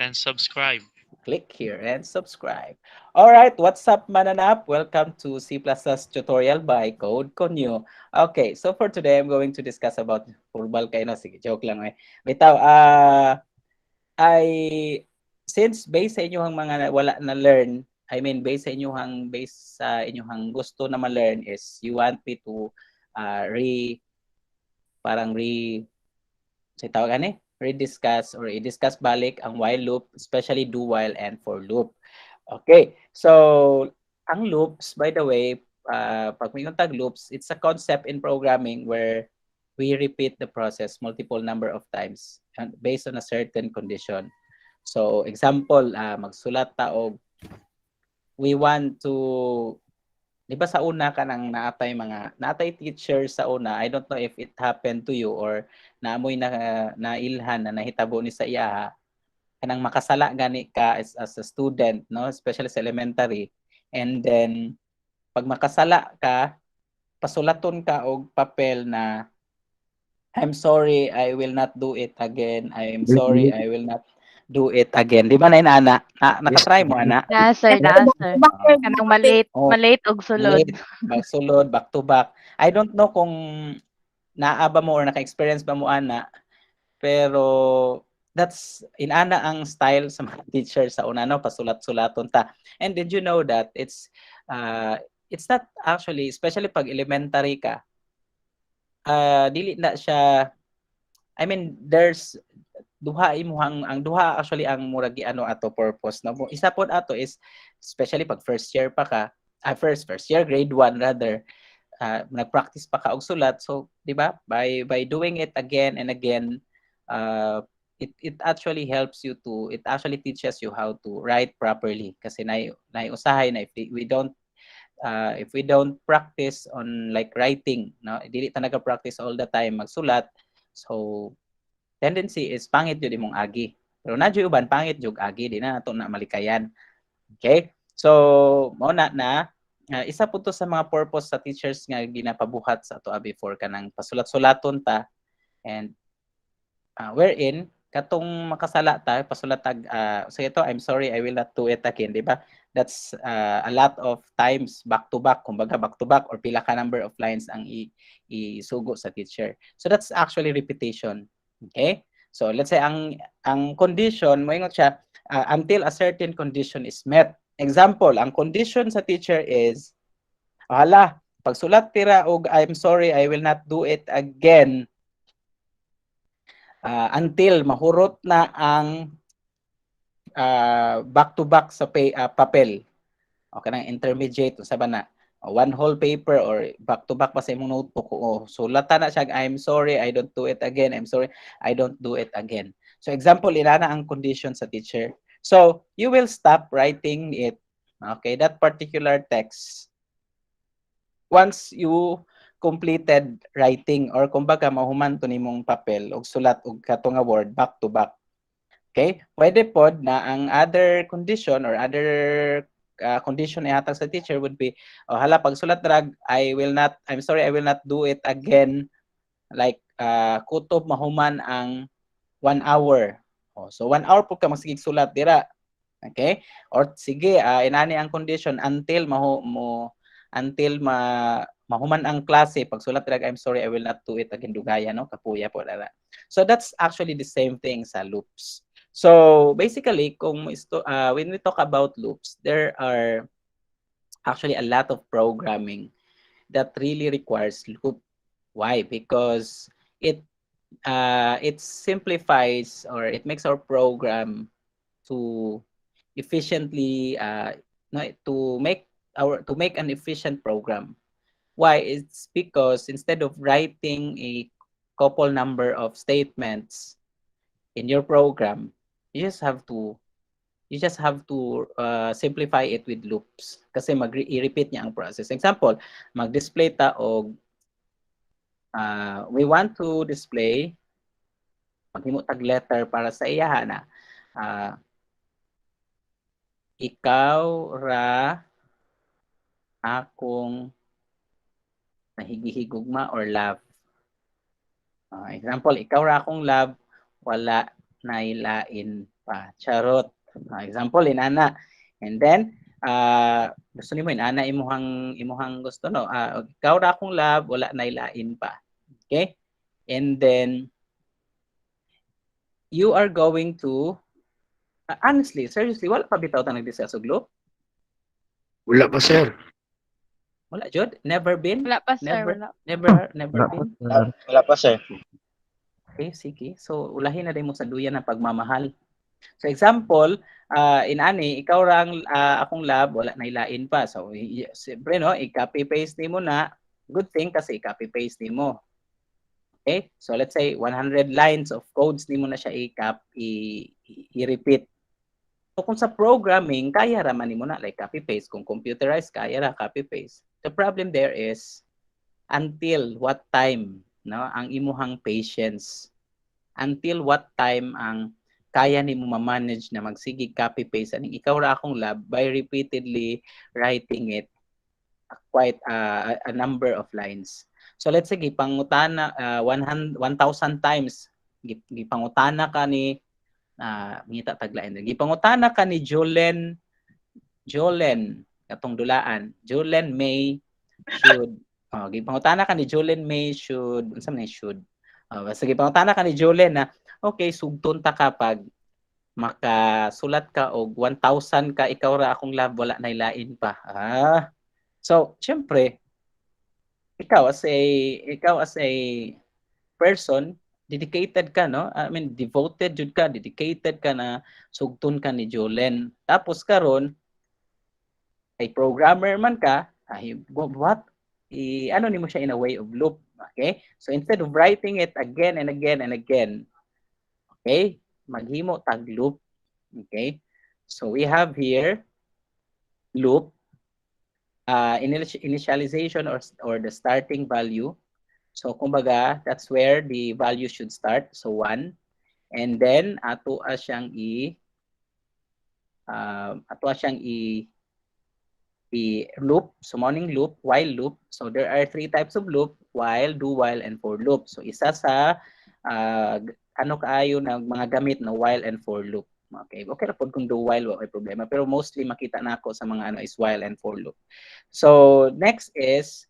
and subscribe. Click here and subscribe. All right, what's up, Mananap? Welcome to C++ tutorial by Code Conyo. Okay, so for today, I'm going to discuss about furball kayo. No? Sige, joke lang eh. Bitaw, I, since based sa inyong mga wala na learn, I mean, based sa inyong gusto na ma-learn is you want me to parang sa tawag ani, rediscuss or i-discuss balik ang while loop, especially do while and for loop. Okay, so ang loops, by the way, pag may tag loops, it's a concept in programming where we repeat the process multiple number of times and based on a certain condition. So, example, magsulat ta og we want to, di ba sa una ka nang naatay teacher sa una, I don't know if it happened to you or naamoy na nailhan na nahitabo ni sa iya, kanang makasala gani ka as a student, no, especially sa elementary, and then pag makasala ka, pasulaton ka og papel na I'm sorry, I will not do it again. I am sorry, I will not do it again. Di ba na inana? Nakatry mo ana? Na sir, na sir. Ah, Kanang malate, oh, malate og sulod. late, magsulod, back to back. I don't know kung naaba mo or naka-experience ba mo ana, pero that's inana ang style sa mga teachers sa una, no, pasulat-sulaton ta. And did you know that it's not actually, especially pag elementary ka, dili na siya, I mean, there's duha imuhang ang duha actually ang murag ano ato purpose, no. Isa pod ato is especially pag first year pa ka, first year grade 1 rather, nag-practice pa ka og sulat. So, di ba? By doing it again and again, it actually helps you to, it actually teaches you how to write properly. Kasi usahay na if we don't practice on like writing, no, dili ta naga-practice all the time magsulat. So, tendency is pangit jud imong agi. Pero nadyo uban pangit jud agi, di na nato na malikayan. Okay? So, mao na isa po to sa mga purpose sa teachers nga ginapabuhat sa ato before kanang pasulat-sulaton ta, and wherein katong makasala ta pasulat tag so ito, I'm sorry, I will not do it again, di ba? That's a lot of times back to back, kumbaga back to back or pila ka number of lines ang isugo sa teacher. So that's actually repetition. Okay? So let's say ang condition moingon siya until a certain condition is met. Example, ang condition sa teacher is, pagsulat tira og I'm sorry, I will not do it again until mahurot na ang back-to-back sa papel. O kanang intermediate, sa ba na, one whole paper or back-to-back pa sa imong notebook. O, sulatan na siya, I'm sorry, I don't do it again. I'm sorry, I don't do it again. So example, inana ang condition sa teacher. So, you will stop writing it, okay, that particular text, once you completed writing or kumbaga mahuman to nimong papel og sulat og kato nga word back to back. Okay? Pwede pod na ang other condition or other condition na ihatag sa teacher would be, pag sulat drag, I'm sorry, I will not do it again. Like, kutob mahuman ang 1 hour. So 1 hour po ka magsigig sulat dira. Okay? Or sige, inani ang condition until mahuman ang klase. Pag sulat drag, I'm sorry, I will not do it again. Dugaya, no? Kapuya po. So that's actually the same thing sa loops. So basically, when we talk about loops, there are actually a lot of programming that really requires loop. Why? Because it simplifies or it makes our program to efficiently to make an efficient program. Why? It's because instead of writing a couple number of statements in your program, you just have to simplify it with loops kasi i-repeat niya ang process. Example, mag-display ta og we want to display, maghimo tag letter para sa iya na ikaw ra akong nahigihigugma or love. Example, ikaw ra akong love, wala nay lain pa. Charot. Example, inana. And then, gusto nimo inana imuhang gusto, no? Ikaw ra akong lab, wala na ilain pa. Okay? And then, you are going to, honestly, seriously, wala pa bitaw ta nag-discuss og loop? Wala pa, sir. Wala, Jod? Never been? Wala pa, sir. Never, Wala. never been? Wala pa, sir. Okay, sige. So, ulahin na din mo sa duyan ng pagmamahal. So, example, inani, ikaw rang akong lab, wala na ilain pa. So, siyempre, no, i-copy-paste nimo na. Good thing kasi i-copy-paste nimo. Okay? So, let's say 100 lines of codes nimo na siya i-repeat. So, kung sa programming, kaya raman nimo na, like copy-paste. Kung computerized, kaya ra copy-paste. The problem there is, until what time, no, ang imuhang patience, until what time ang kaya nimo ma-manage na magsige copy-paste aning ikaw ra akong lab by repeatedly writing it quite a number of lines. So let's say gipangutana 1,000 times gipangutana ka ni ngita taglain. Gipangutana ka ni Jolen katong dulaan. Jolen May should gipangutana ka ni Jolen May should unsa man should. Basta gipangutana ka ni Jolen na okay, sugton ta kapag makasulat ka og 1,000 ka ikaw ra akong lab wala na ilain pa. So, syempre, ikaw as a person, dedicated ka, no? I mean, devoted jud ka, dedicated ka na sugton ka ni Jolen. Tapos karon ay programmer man ka, what? Ano nimo siya in a way of loop, okay? So instead of writing it again and again and again, okay? Maghimo tag loop, okay? So we have here loop, initialization or the starting value. So kumbaga, that's where the value should start. So 1. And then ato siyang i-loop, summoning loop, while loop. So there are 3 types of loop, while, do while, and for loop. So isa sa kaayo na mga gamit na while and for loop. Okay ra pod kung do while wala problema, pero mostly makita nako sa mga is while and for loop. So next is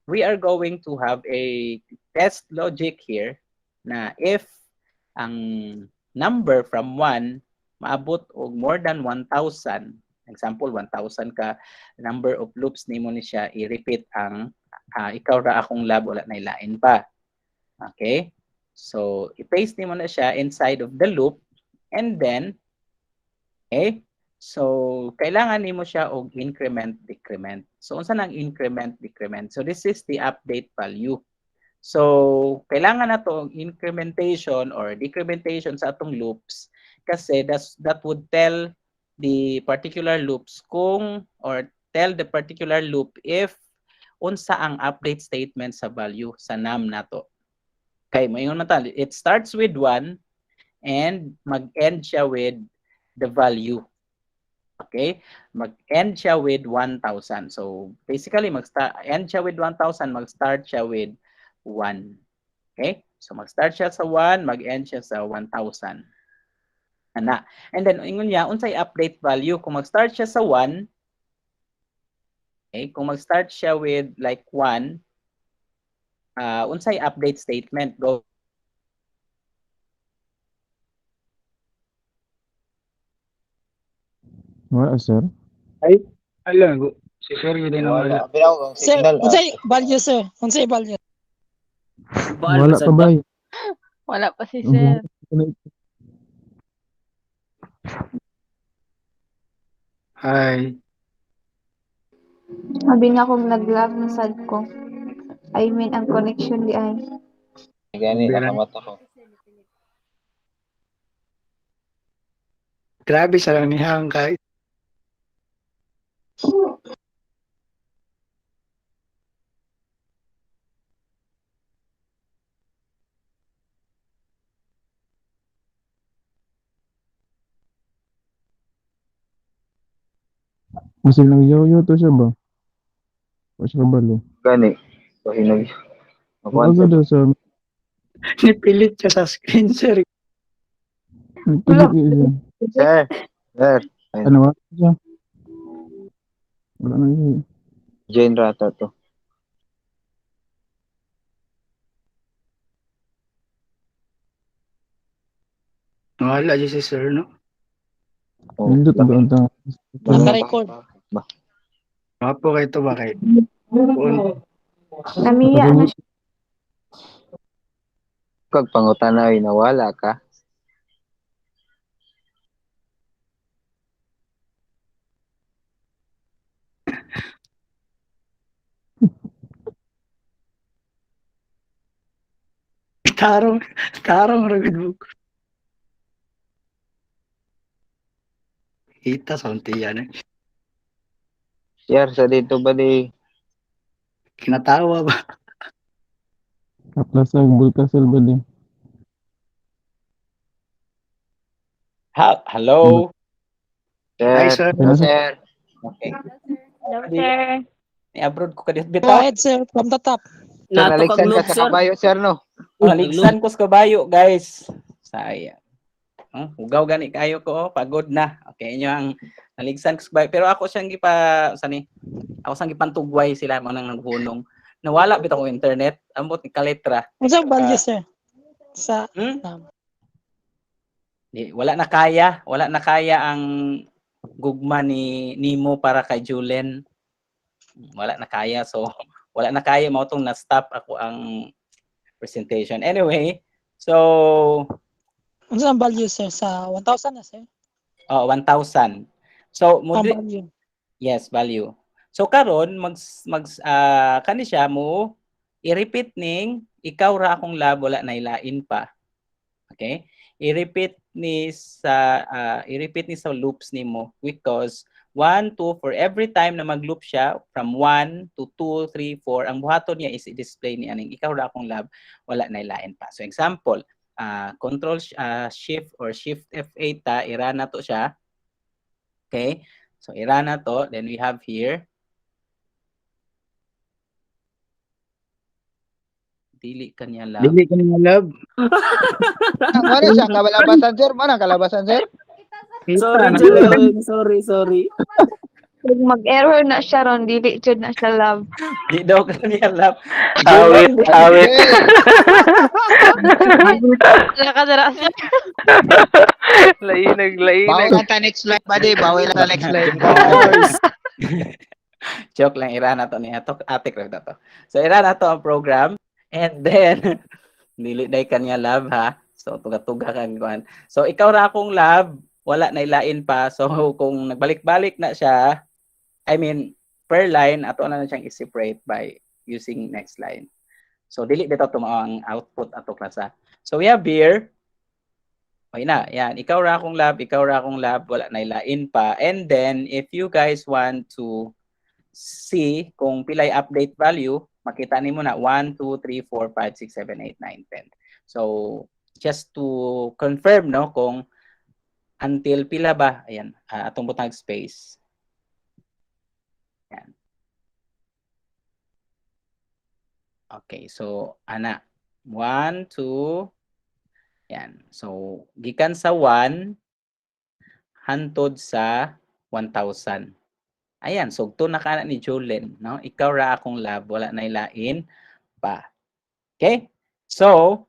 we are going to have a test logic here na if ang number from 1 maabot og more than 1,000, example 1,000 ka number of loops nimo ni siya i-repeat ang ikaw ra akong lab wala na ilain pa. Okay? So i-paste nimo na siya inside of the loop and then okay? So kailangan nimo siya og increment decrement. So unsa nang increment decrement? So this is the update value. So kailangan nato og incrementation or decrementation sa atong loops kasi that would tell the particular loops or tell the particular loop if unsa ang update statement sa value sa num nato. Okay, moingon man ta, it starts with 1 and mag-end siya with the value. Okay? Mag-end siya with 1,000. So basically end siya with 1,000, mag-start siya with 1. Okay? So mag-start siya sa 1, mag-end siya sa 1,000. Ana. And then ingon niya unsay update value kung mag-start siya sa 1. Okay, kung mag-start siya with like 1, unsay update statement go. Wala, sir. Alam, si sir yun din Wala. wala. Pero kung Sir, signal, unsay value sir? Unsay value? Wala pa ba? Wala pa si sir. Hi. Sabi na akong nag-lag na sad ko. I mean, ang connection di ay. gani, nakamata ko. Grabe sa lang nihang kahit. Kasi nag-yo-yo to siya ba? O siya kabalo? Gani. So, hinag. Wala daw sa... Nipilit siya sa screen, sir. Nagtubig siya. Sir. Sir. Ano wala siya? Wala na siya. Jane Rata to. Wala dyan si sir, no? Oh. Nindot ba ang tao? Naka-record. Mapo kayo ito ba kayo? Kung Namiya na siya. Kag pangutana ay nawala ka. tarong, tarong ragid mo. Kita sa unti yan eh. Sir, sa dito ba di? Kinatawa ba? Kaplasag, bulkasel ba din? Hello? Hi, Sir. sir. Hello, sir. Okay. Hello, sir. Ni-abroad ko kadit Go bitaw. ahead, sir. From the top. Sir, naligsan ka sa kabayo, sir, no? Naligsan ko sa kabayo, guys. Sayang. Hugaw gani kayo ko, pagod na. Okay, inyo ang naligsan ko sa kabayo. Pero ako siyang ako sang gipantugway sila mo nang naghunong. Nawala bitaw ko internet, ambot ni kaletra. Ano sa value, sir? Sa Wala na kaya ang gugma ni Nimo para kay Julen. Wala na kaya, so wala na kaya mo tong na-stop ako ang presentation. Anyway, so ano sa value, sir? Sa 1,000 na, sir? 1,000. So Ang value. yes, value. So karon kani siya mo i-repeat ning ikaw ra akong lab wala na ilain pa. Okay? I-repeat ni sa loops nimo because 1, 2 for every time na mag-loop siya from 1 to 2, 3, 4 ang buhaton niya is i-display ni aning ikaw ra akong lab wala na ilain pa. So example, control shift or shift F8 ira na to siya. Okay? So ira na to, then we have here dili kanya lab. Dili ka nga love. Mana siya kalabasan, sir? Mana kalabasan, sir? Kita na. Sorry. Kung mag-error na siya ron, dili jud na siya love. Di daw kanya lab. Awit. Wala ka dara, sir. Lainag. Bawal lang ta next slide, buddy. Bawal lang ta next slide. Joke lang, ira na to niya. Atik lang na to. So ira na to ang program. And then, dili day kanya lab ha. So tuga-tuga kan kuan. So ikaw ra akong lab, wala na ilain pa. So kung nagbalik-balik na siya, I mean per line ato na siyang i-separate by using next line. So dili dito tumaw ang output ato klasa. So we have here okay na, yan. Ikaw ra akong lab, wala na ilain pa. And then if you guys want to see kung pilay update value, makita nimo na 1, 2, 3, 4, 5, 6, 7, 8, 9, 10. So, just to confirm, no, kung until pila ba, ayan, atong butang space. Ayan. Okay, so, 1, 2, ayan. So, gikan sa 1, hantod sa 1,000. Ayan, sugto na kana ni Julen, no? Ikaw ra akong lab, wala na ilain pa. Okay? So,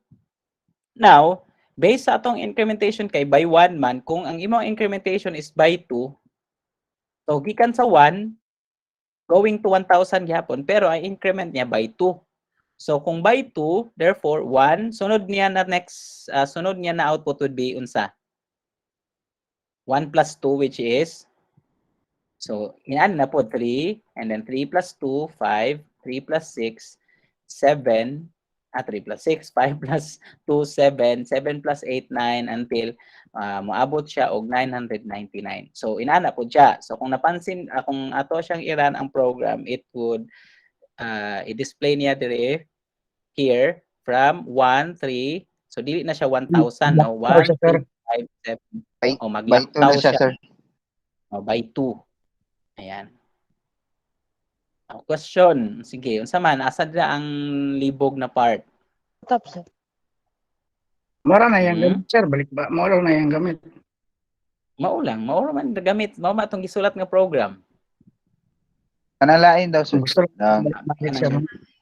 now, based sa atong incrementation kay by 1 man, kung ang imong incrementation is by 2, so gikan sa 1, going to 1,000 gyapon, pero ang increment niya by 2. So kung by 2, therefore 1, sunod niya na output would be unsa? 1 plus 2 which is so, inan na po 3, and then 3 plus 2, 5, 3 plus 6, 7, 3 plus 6, 5 plus 2, 7, 7 plus 8, 9, until moabot siya og 999. So, inana po siya. So, kung napansin, kung ato siyang i-run ang program, it would i-display niya dire here from 1, 3, so dili na siya 1,000, no? 1, 3, 5, 7, o maglaktaw siya. sir. By 2. Ayan. Question. Sige, unsa man asad na ang libog na part? Top, sir. Mara na yung Hmm? gamit, sir. Balik ba? Mara na yung gamit. Maulang, mao man gamit, mao man tong gisulat nga program. Kanalain daw, sir. Kung gusto Lang. balik siya.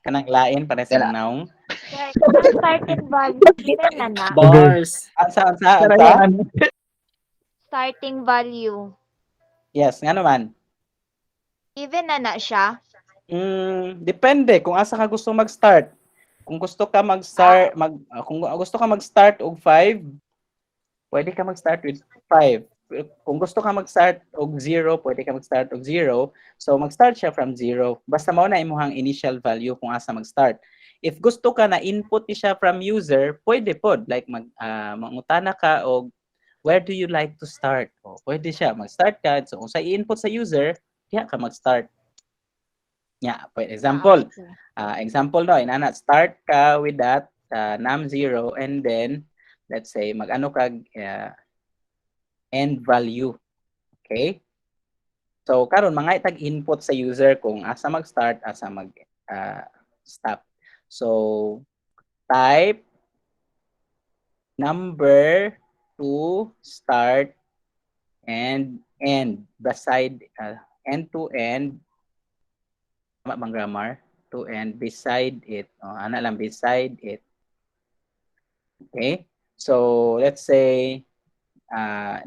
Kanang lain para sa Kala- naong. Sir, kanang starting value, given na na. Bars. Ansa. Starting value. Yes, nga naman. Given na siya. Depende kung asa ka gusto mag-start. Kung gusto ka mag-start kung gusto ka mag-start og 5, pwede ka mag-start with 5. Kung gusto ka mag-start og 0, pwede ka mag-start og 0. So mag-start siya from 0. Basta mao na imong initial value kung asa mag-start. If gusto ka na input ni siya from user, pwede pod like mangutana ka og where do you like to start? O, pwede siya mag-start ka. So kung sa i-input sa user, diha ka mag-start. Yeah, for example, example no, inana start ka with that num0 and then let's say mag-ano kag end value. Okay? So karon mga itag input sa user kung asa mag-start, asa mag-stop. So type number to start and end beside end to end. Tama bang grammar? To end beside it. Ana lang beside it. Okay? So let's say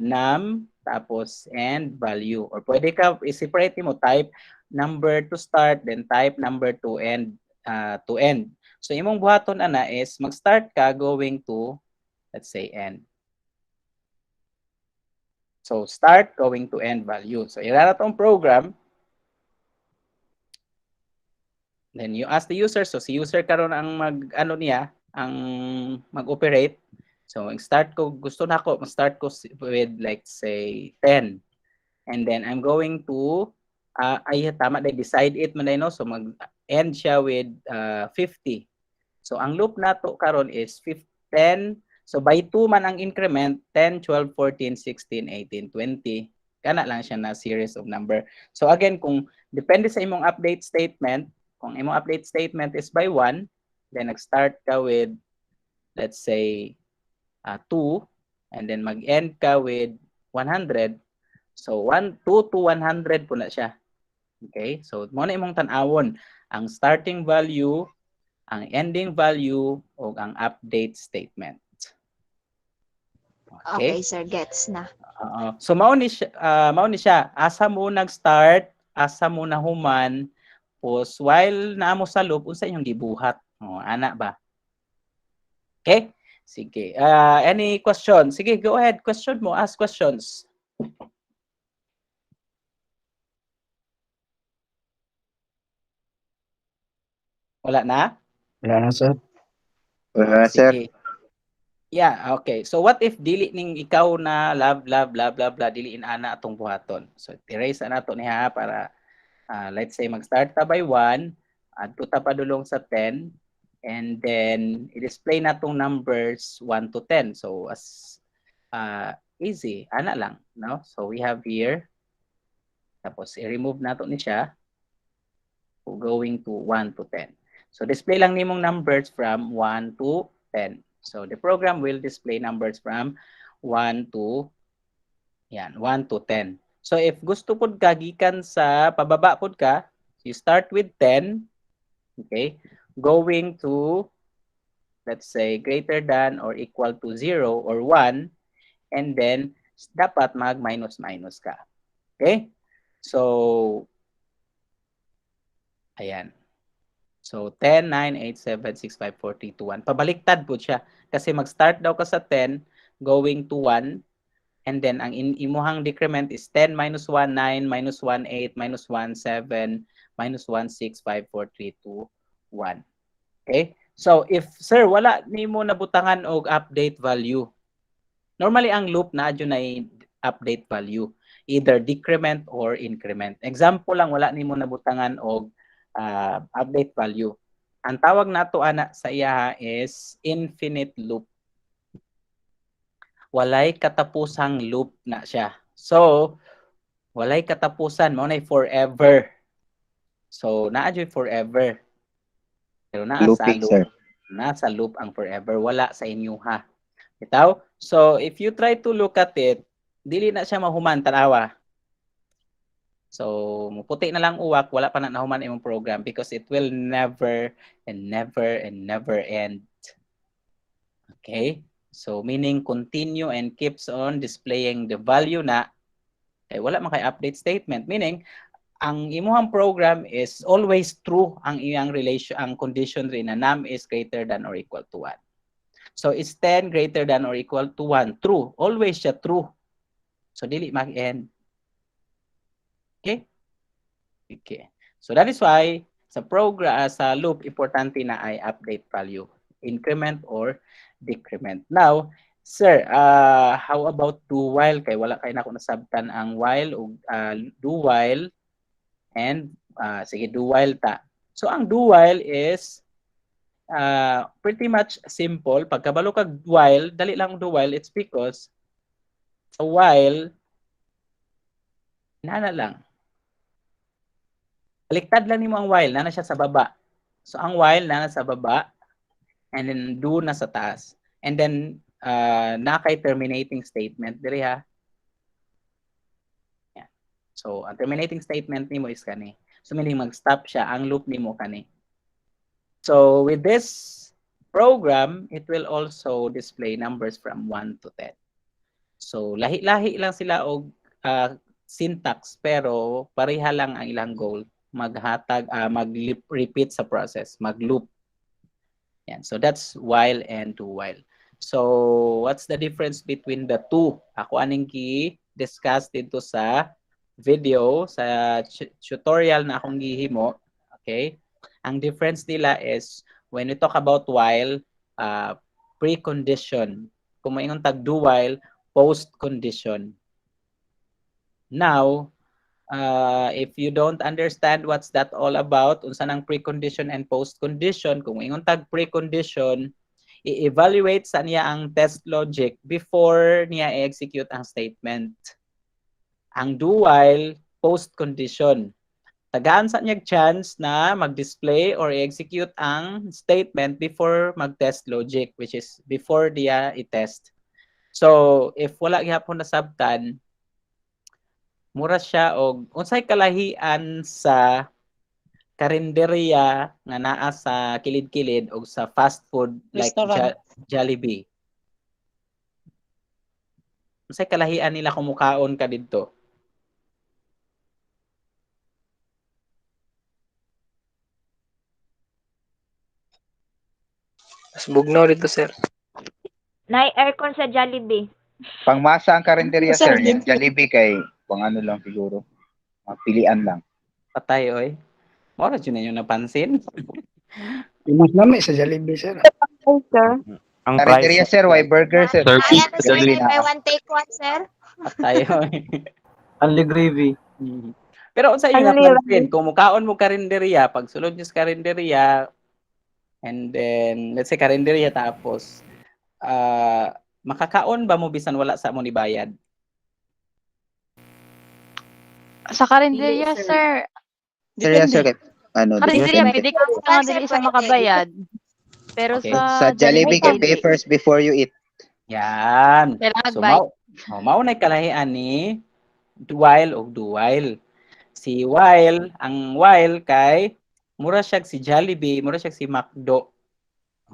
num tapos and value, or pwede ka i-separate mo type number to start then type number to end so imong buhaton ana is mag-start ka going to let's say end, so start going to end value. So ira na tong program, then you ask the user, so si user karon ang mag-ano niya ang mag-operate. So, start ko, gusto na ako, mag-start ko with like say 10. And then I'm going to, tama na, decide it man no? So, mag-end siya with 50. So, ang loop na to karon is 10. So, by 2 man ang increment, 10, 12, 14, 16, 18, 20. Kana lang siya na series of number. So, again, kung depende sa imong update statement, kung imong update statement is by 1, then nag-start ka with, let's say, 2, and then mag-end ka with 100. So 2 to 100 po na siya. Okay? So mo na imong tan-awon ang starting value, ang ending value o ang update statement. Okay, sir, gets na. So mao ni siya, asa mo nag-start, asa mo nahuman, pos while naamo sa loop unsa inyong gibuhat. Ana ba? Okay? Sige. Any question? Sige, go ahead. Question mo. Ask questions. Wala na? Wala na, sir. Sir. Sige. Yeah, okay. So what if dili ning ikaw na love blah blah blah diliin ana atong buhaton. So erase na to niya para let's say mag-start ta by 1, adto ta padulong sa 10. And then i-display na tong numbers 1 to 10. So as easy, ana lang, no? So we have here, tapos i-remove na to ni siya, going to 1 to 10. So display lang nimong numbers from 1 to 10. So the program will display numbers from 1 to 1 to 10. So if gusto pud ka gikan sa pababa pud ka, you start with 10, okay? Going to, let's say, greater than or equal to 0 or 1, and then dapat mag-minus-minus ka. Okay? So, ayan. So, 10, 9, 8, 7, 6, 5, 4, 3, 2, 1. Pabaliktad po siya. Kasi mag-start daw ka sa 10, going to 1, and then ang imuhang decrement is 10 minus 1, 9, minus 1, 8, minus 1, 7, minus 1, 6, 5, 4, 3, 2, 1. Okay? So, if, sir, wala nimo nabutangan og update value. Normally, ang loop na adyo na update value. Either decrement or increment. Example lang, wala nimo nabutangan og update value. Ang tawag nato ana sa iya is infinite loop. Walay katapusang loop na siya. So, walay katapusan, mo na forever. So, naadyo forever. Pero nasa Looping, loop, sir. nasa loop ang forever, wala sa inyo ha. Bitaw? So if you try to look at it, dili na siya mahuman tanawa. So muputi na lang uwak, wala pa na nahuman imong program because it will never and never and never end. Okay? So meaning continue and keeps on displaying the value na wala man kay update statement, meaning ang imuhang program is always true ang iyang relation, ang condition rin na num is greater than or equal to 1. So is 10 greater than or equal to 1? True. Always siya true. So dili mag-end. Okay? Okay. So that is why sa program, sa loop, importante na ay update value, increment or decrement. Now, sir, how about do while? Kay wala kay nako nasabtan ang while o do while and sige, do while ta. So ang do while is pretty much simple. Pagkabalo kag while, dali lang do while. It's because sa while, nana lang. Baliktad lang nimo ang while, nana siya sa baba. So ang while nana sa baba and then do na sa taas. And then na kay terminating statement diri ha. Yeah. So ang terminating statement nimo is kani. So meaning mag-stop siya ang loop nimo kani. So with this program, it will also display numbers from 1 to 10. So lahi-lahi lang sila og syntax pero pareha lang ang ilang goal, maghatag mag-repeat sa process, mag-loop. Yan. So that's while and do while. So what's the difference between the two? Ako aning gi-discuss dito sa video, sa tutorial na akong gihimo. Okay? Ang difference nila is when we talk about while, precondition. Kung maingon tag do while, post-condition. Now, if you don't understand what's that all about, unsa nang precondition and post-condition, kung maingon tag precondition, i-evaluate sa niya ang test logic before niya i-execute ang statement. Ang do while, post-condition. Tagaan sa niya chance na mag-display or i-execute ang statement before mag-test logic, which is before diya i-test. So, if wala gyapon na sabtan, mura siya og unsay kalahian sa karinderya nga naa sa kilid-kilid o sa fast food like Jollibee. Unsay kalahian nila kung mukaon ka didto? Mas bugnaw dito, sir. Na-aircon sa Jollibee. Pangmasa ang karinderya, Sir, sir. Yung Jollibee kay pang ano lang siguro. Mga pilian lang. Patay oy. Mora jud ninyo napansin. Mas lami sa Jollibee, sir. Okay, sir. Ang Karinderya, price, sir. Why burger, sir? Sir, Ay, ano, sir, Jollibee na buy ako. one take one, sir. Patay oy. Only gravy. Pero unsa inyo Only napansin kung mukaon mo karinderya, pag sulod niyo sa karinderya and then let's say karinderya tapos makakaon ba mo bisan wala sa mo ni bayad? Sa karinderya, Dili, sir. Karinderya, sir. Ano, Karinderya, depende. pwede ka nga dili sa makabayad. Pero Okay. Sa Jollibee, kay pay first before you eat. Yan. kailangan So bayad. mao na kalahian ni while o do while. Si while, ang while kay mura siya si Jollibee, mura siya si McDo.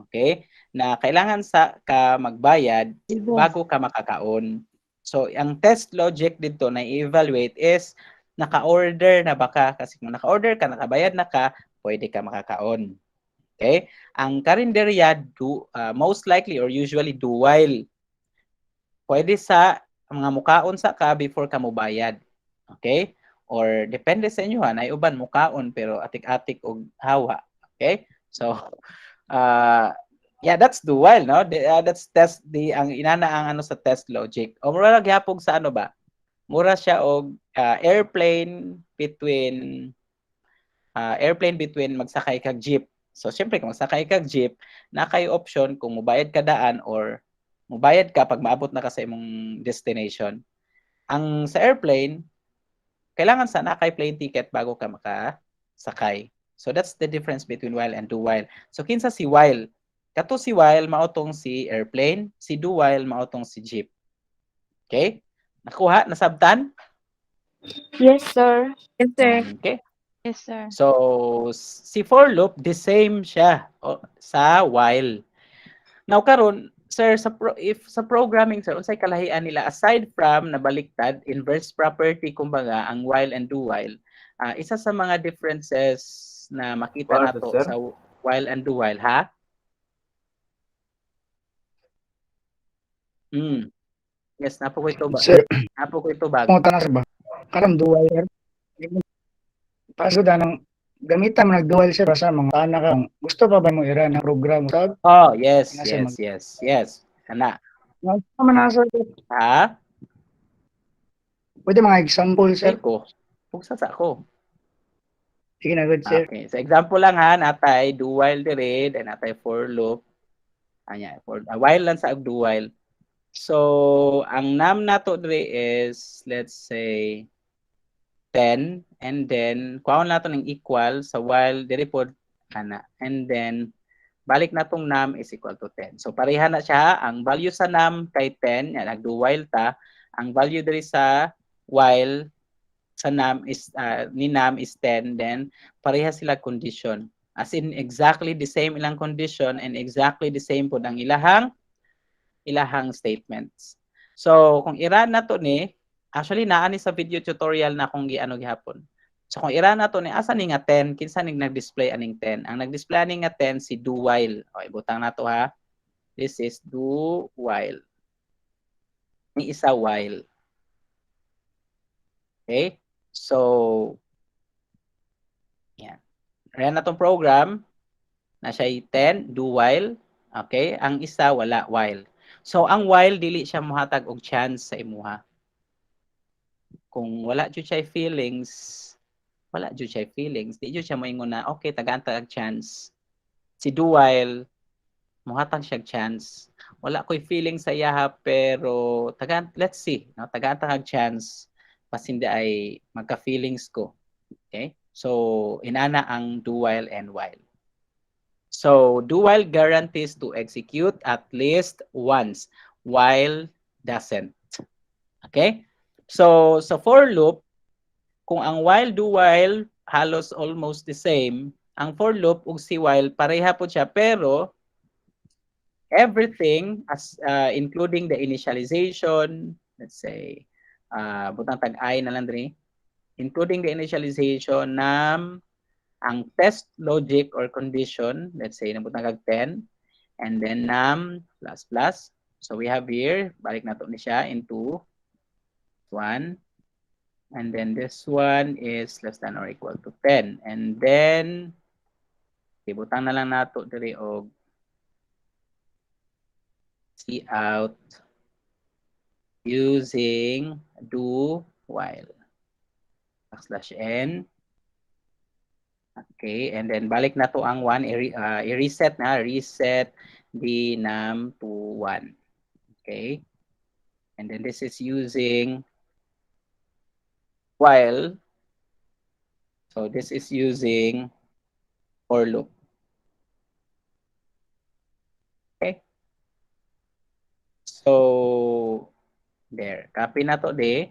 Okay? Na kailangan sa ka magbayad bago ka makakaon. So ang test logic dito na i-evaluate is naka-order na baka, kasi kung naka-order ka, nakabayad na ka, pwede ka makakaon. Okay? Ang karinderya most likely or usually do while. Pwede sa mga mukaon sa ka before ka mobayad. Okay? Or depende sa inyo ha, ay uban mukaon pero atik-atik og hawa. Okay? So yeah, that's do while, no? That's test ang inana ang ano sa test logic. O mura lang gyapon sa ano ba? Mura siya og airplane between magsakay kag jeep. So syempre kung magsakay kag jeep, na kay option kung mobayad ka daan or mobayad ka pag maabot na ka sa imong destination. Ang sa airplane, kailangan sa nakay plane ticket bago ka makasakay. So that's the difference between while and do while. So kinsa si while? Kato si while mautong si airplane, si do while mautong si jeep. Okay? Nakuha, nasabtan? Yes, sir. Yes, sir. Okay. Yes, sir. So si for loop the same siya sa while. Now karon sir sa programming sir unsay kalahian nila aside from nabaliktad inverse property kumbaga ang while and do while. Isa sa mga differences na makita nato sa while and do while ha. Yes, napo ko ito ba? Sir, Napo ko ito ba? kung tanong sir ba? Karam dual sir. Paso da ng gamitan mo nag-dual sir sa mga tanak kang gusto pa ba mo ira na program sa Oh, yes, Nasa yes. Ana. naman na sir. Ha? Pwede mga example Say sir. ko. Pugsa sa ako. Sige na good sir. Okay. So example lang ha, natay do while dire, then natay for loop. Anya, for while lang sa do while. So ang nam nato dire is let's say 10 and then kuhaon nato ng equal sa while dire pod ana. And then balik natong nam is equal to 10. So pareha na siya ang value sa nam kay 10, yan nag do while ta. Ang value dire sa while sa nam is ni nam is 10, then pareha sila condition. As in exactly the same ilang condition and exactly the same pod ang ilahang statements. So kung i-run nato ni actually naani sa video tutorial na kung giano gihapon. So kung i-run nato ni asa ni nga 10, kinsa ning nag-display aning 10? Ang nag-display aning nga 10 si do while. Okay, butang nato ha. This is do while. Ni isa while. Okay? So yan. Run natong program na siya 10 do while. Okay? Ang isa wala while. So ang while dili siya mohatag og chance sa imuha. Kung wala jud siya feelings, di jud siya moingon na okay tagaan ta og chance. Si do while mohatag siya chance. Wala koy feeling sa iya pero tagaan let's see, no? Tagaan ta og chance pasindi ay magka-feelings ko. Okay? So inana ang do while and while. So do while guarantees to execute at least once, while doesn't. Okay? So sa for loop, kung ang while do while halos almost the same, ang for loop ug si while pareha po siya pero everything as including the initialization, let's say butang tag I na lang diri, including the initialization ng ang test logic or condition, let's say nabutang kag 10, and then nam plus plus. So we have here, balik nato ni siya into 1, and then this one is less than or equal to 10. And then ibutang na lang nato diri og see out using do while \n. Okay, and then balik na to ang 1, i-reset na, reset the num to 1. Okay, and then this is using while, so this is using for loop. Okay, so there, copy na to de.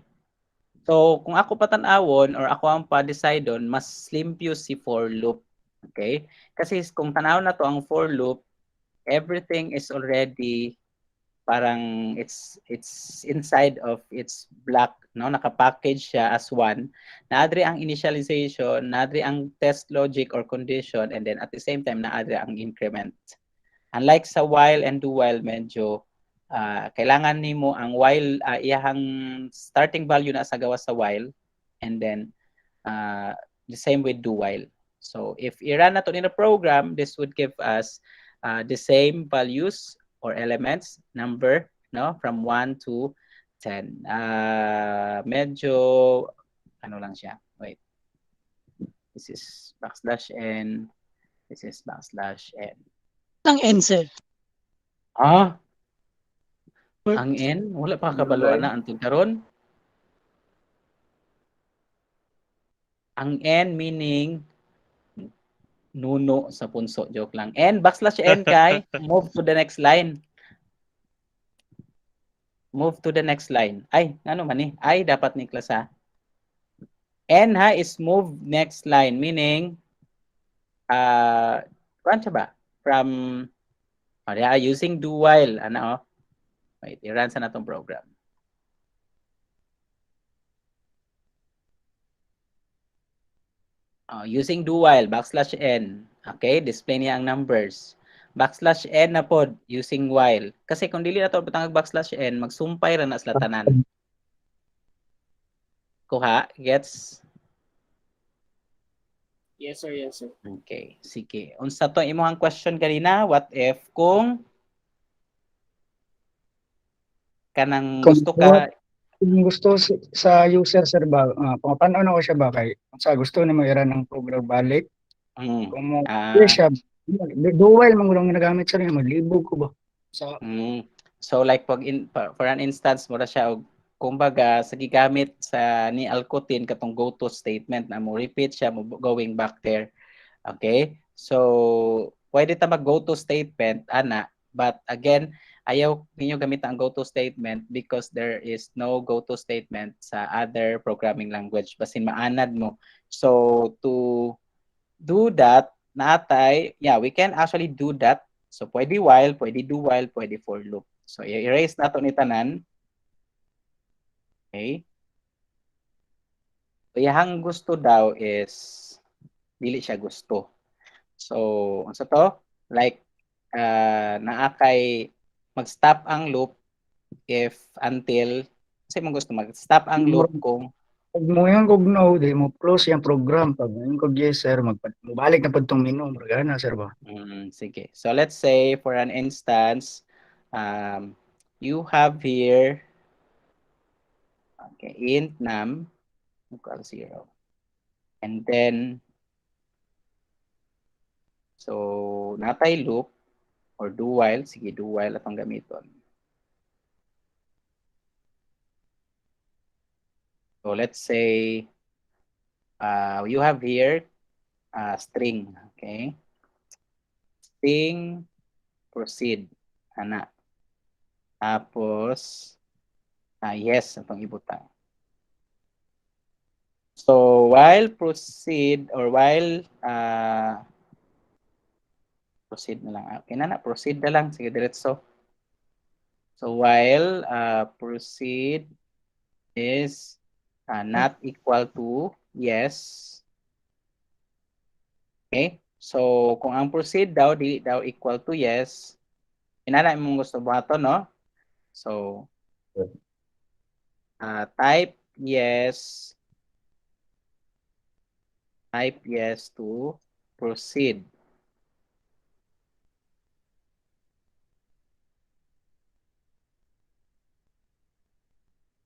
So, kung ako patanawon or ako ang pa-decide on, mas slim fuse si for loop. Okay? Kasi kung tanawon na to ang for loop, everything is already parang it's inside of its block, no? Naka-package siya as one. Naadre ang initialization, naadre ang test logic or condition, and then at the same time naadre ang increment. Unlike sa while and do while, medyo kailangan nimo ang while iyahang starting value na sa gawas sa while, and then the same with do while. So if i-run na to in a program, this would give us the same values or elements number, no, from 1 to 10. Medyo ano lang siya. Wait. This is \n. This is \n. Ang N, sir. Ang N, wala pa kabaluan na antud karon. Ang N meaning nuno sa punso. Joke lang. And \n kay move to the next line. Move to the next line. Ay, ano man eh? Ay, dapat ni class ha. N ha is move next line. Meaning, kuan siya ba? From, using do while. Ano, wait, i-run sa natong program. Using do while, \n. Okay, display niya ang numbers. \n na pod, using while. Kasi kung dili na ito patangag \n, magsumpay ra na sila tanan. Kuha, gets? Yes, sir. Yes, sir. Okay, sige. Unsa to imong question kanina? What if kung kanang Kung gusto ka Kung gusto sa user sir ba, kung paano ko siya ba kay kung sa gusto nimo i-run ng program balik, kung mo siya dual man gulong ginagamit sa niya maglibog ko ba sa So like for an instance mo ra siya og kumbaga sa gigamit sa ni Alcutin katong go to statement na mo repeat siya mo going back there. Okay? So pwede ta mag go to statement ana, but again ayaw ninyo gamitan ang go to statement because there is no go to statement sa other programming language basin maanad mo. So to do that natay, we can actually do that. So pwede while, pwede do while, pwede for loop. So i-erase nato ni tanan. Okay? So yang gusto daw is dili siya gusto. So unsa to? Like naa kay mag-stop ang loop if until kasi mo gusto mag-stop ang loop kung pag mo yung kog no, di mo close yung program. Pag mo yung kog yes, sir, mabalik na po itong menu. Maragana, sir ba? Sige. So let's say for an instance, you have here int num equal 0. And then, so natay loop or do while. Sige, do while atong gamiton. So let's say you have here string, okay? String proceed, ana. Tapos yes atong ibutang. So while proceed or while proceed na lang. Okay na proceed na lang, sige diretso. So while proceed is not equal to yes. Okay? So, kung ang proceed daw, di daw equal to yes, inana mong gusto buhaton, no? So, type yes to proceed.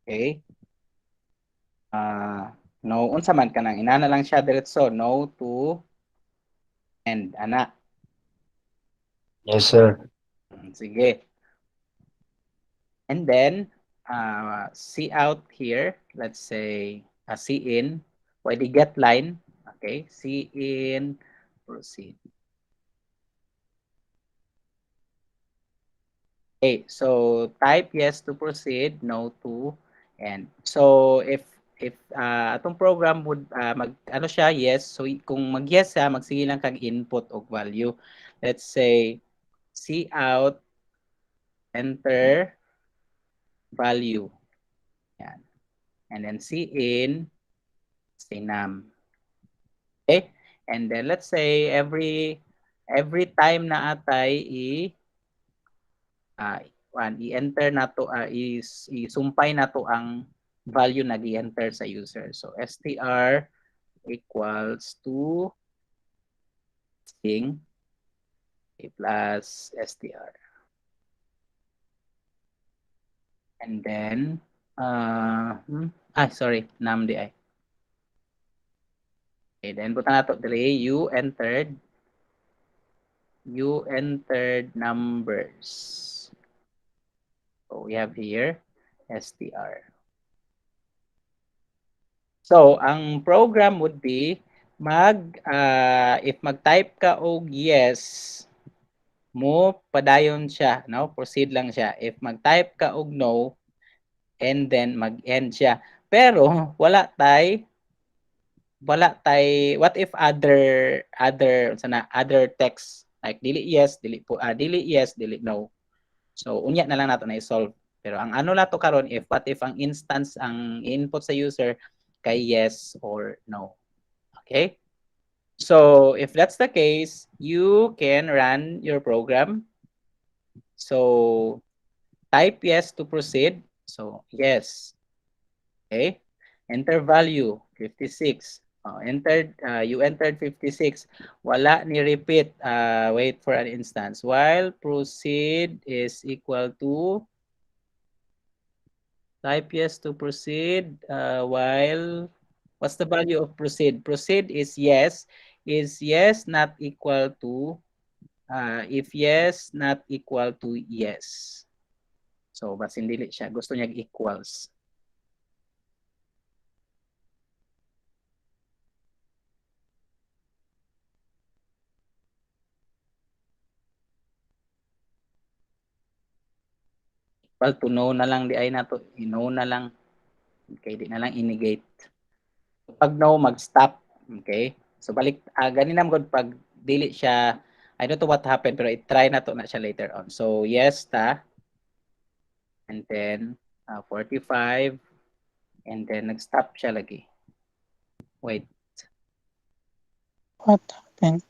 Okay? No, unsa man ka nang inana lang siya diretso, no to end, ana. Yes, sir. Sige. And then, see out here, let's say, see in, pwede get line, okay, see in, proceed. Okay, so type yes to proceed, no to end. So if atong program would ano siya yes, so kung mag-yes siya, magsige lang kag input og value. Let's say see out, enter value. Yan. And then see in, say num. Okay? And then let's say every time na atay i-enter nato isumpay nato ang value na gi-enter sa user. So str equals to string plus str. And then sorry, num di ay. Okay, then buta nato dili you entered numbers. So we have here str. So ang program would be if mag-type ka og yes, mo padayon siya, no? Proceed lang siya. If mag-type ka og no, and then mag-end siya. Pero wala what if other text like dili yes, dili no. So unya na lang nato na i-solve. Pero ang ano nato karon what if ang instance ang input sa user kay yes or no. Okay? So if that's the case, you can run your program. So type yes to proceed. So yes. Okay? Enter value 56. You entered 56. Wala ni repeat. Wait for an instance. While proceed is equal to type yes to proceed. While what's the value of proceed? Proceed is yes. Is yes not equal to if yes not equal to yes. So basin dili siya. Gusto niya equals. Equal to no na lang di ay nato. No na lang. Okay, di na lang i-negate. Pag no, mag-stop. Okay? So balik, ganina mo pag dili siya, I don't know what happened, pero i-try na to na siya later on. So yes ta, and then 45, and then nag-stop siya lagi. Wait. What happened?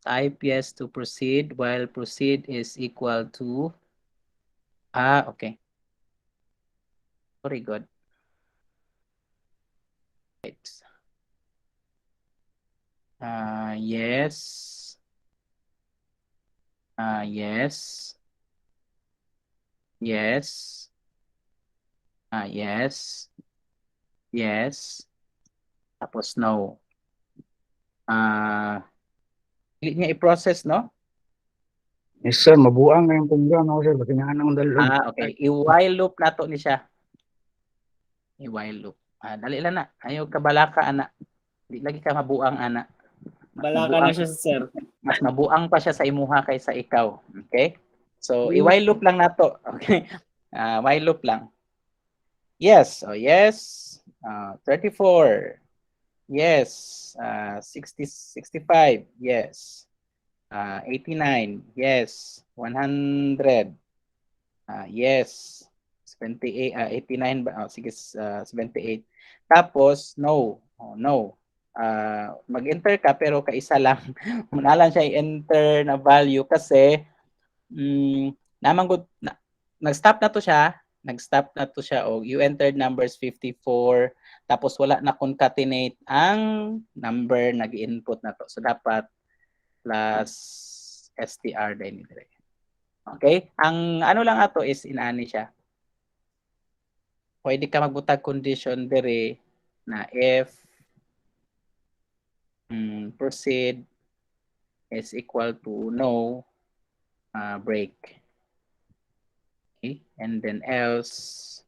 Type yes to proceed, while proceed is equal to, okay. Very good. Right. Yes. Yes. Yes. Yes. Yes. Tapos no. Dili niya i-process, no? Yes sir, mabuang nga yung program ako sir. Bakinahan akong dalon. Okay. I-while loop nato ni siya. I-while loop. Dali lang na. Ayaw ka balaka, ana. Di lagi ka mabuang, ana. Balaka na siya, sir. Mas mabuang pa siya sa imuha kaysa ikaw. Okay? So, i-while loop lang nato. Okay? While loop lang. Yes. Oh, yes. 34. Yes. 60, 65. Yes. 89. Yes. 100. Yes. 78, 89 ba? Sige, 78. Tapos, no. No. Mag-enter ka pero kaisa lang. Manalan siya i-enter na value kasi nag-stop na to siya. Nag-stop na to siya o you entered numbers 54 tapos wala na concatenate ang number nag-input na to. So dapat plus str din dire. Okay? Ang ano lang ato is inani siya. Pwede ka magbutag condition dire na if proceed is equal to no, break. Okay? And then else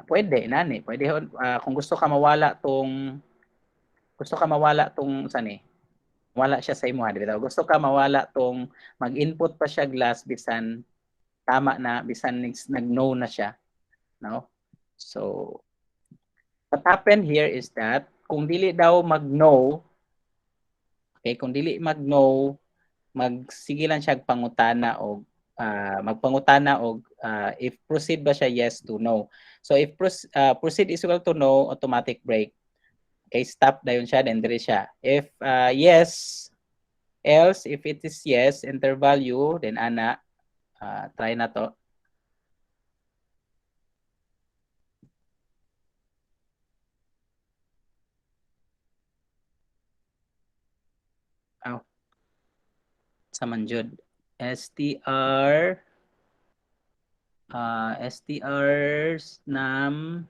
pwede nani, pwede kung gusto ka mawala tong sani, wala siya sa imo, di ba? Gusto ka mawala tong mag-input pa siya glass bisan tama na, bisan nag-no na siya, no? So what happened here is that kung dili daw mag-no, okay, kung dili mag-no, magsige lang siya pangutana o magpangutana og if proceed ba siya yes to no. So if proceed is equal to no, automatic break. Okay, stop dayon siya, then dire siya. If yes, else if it is yes, enter value, then ana try na to. Sa manjud str's nam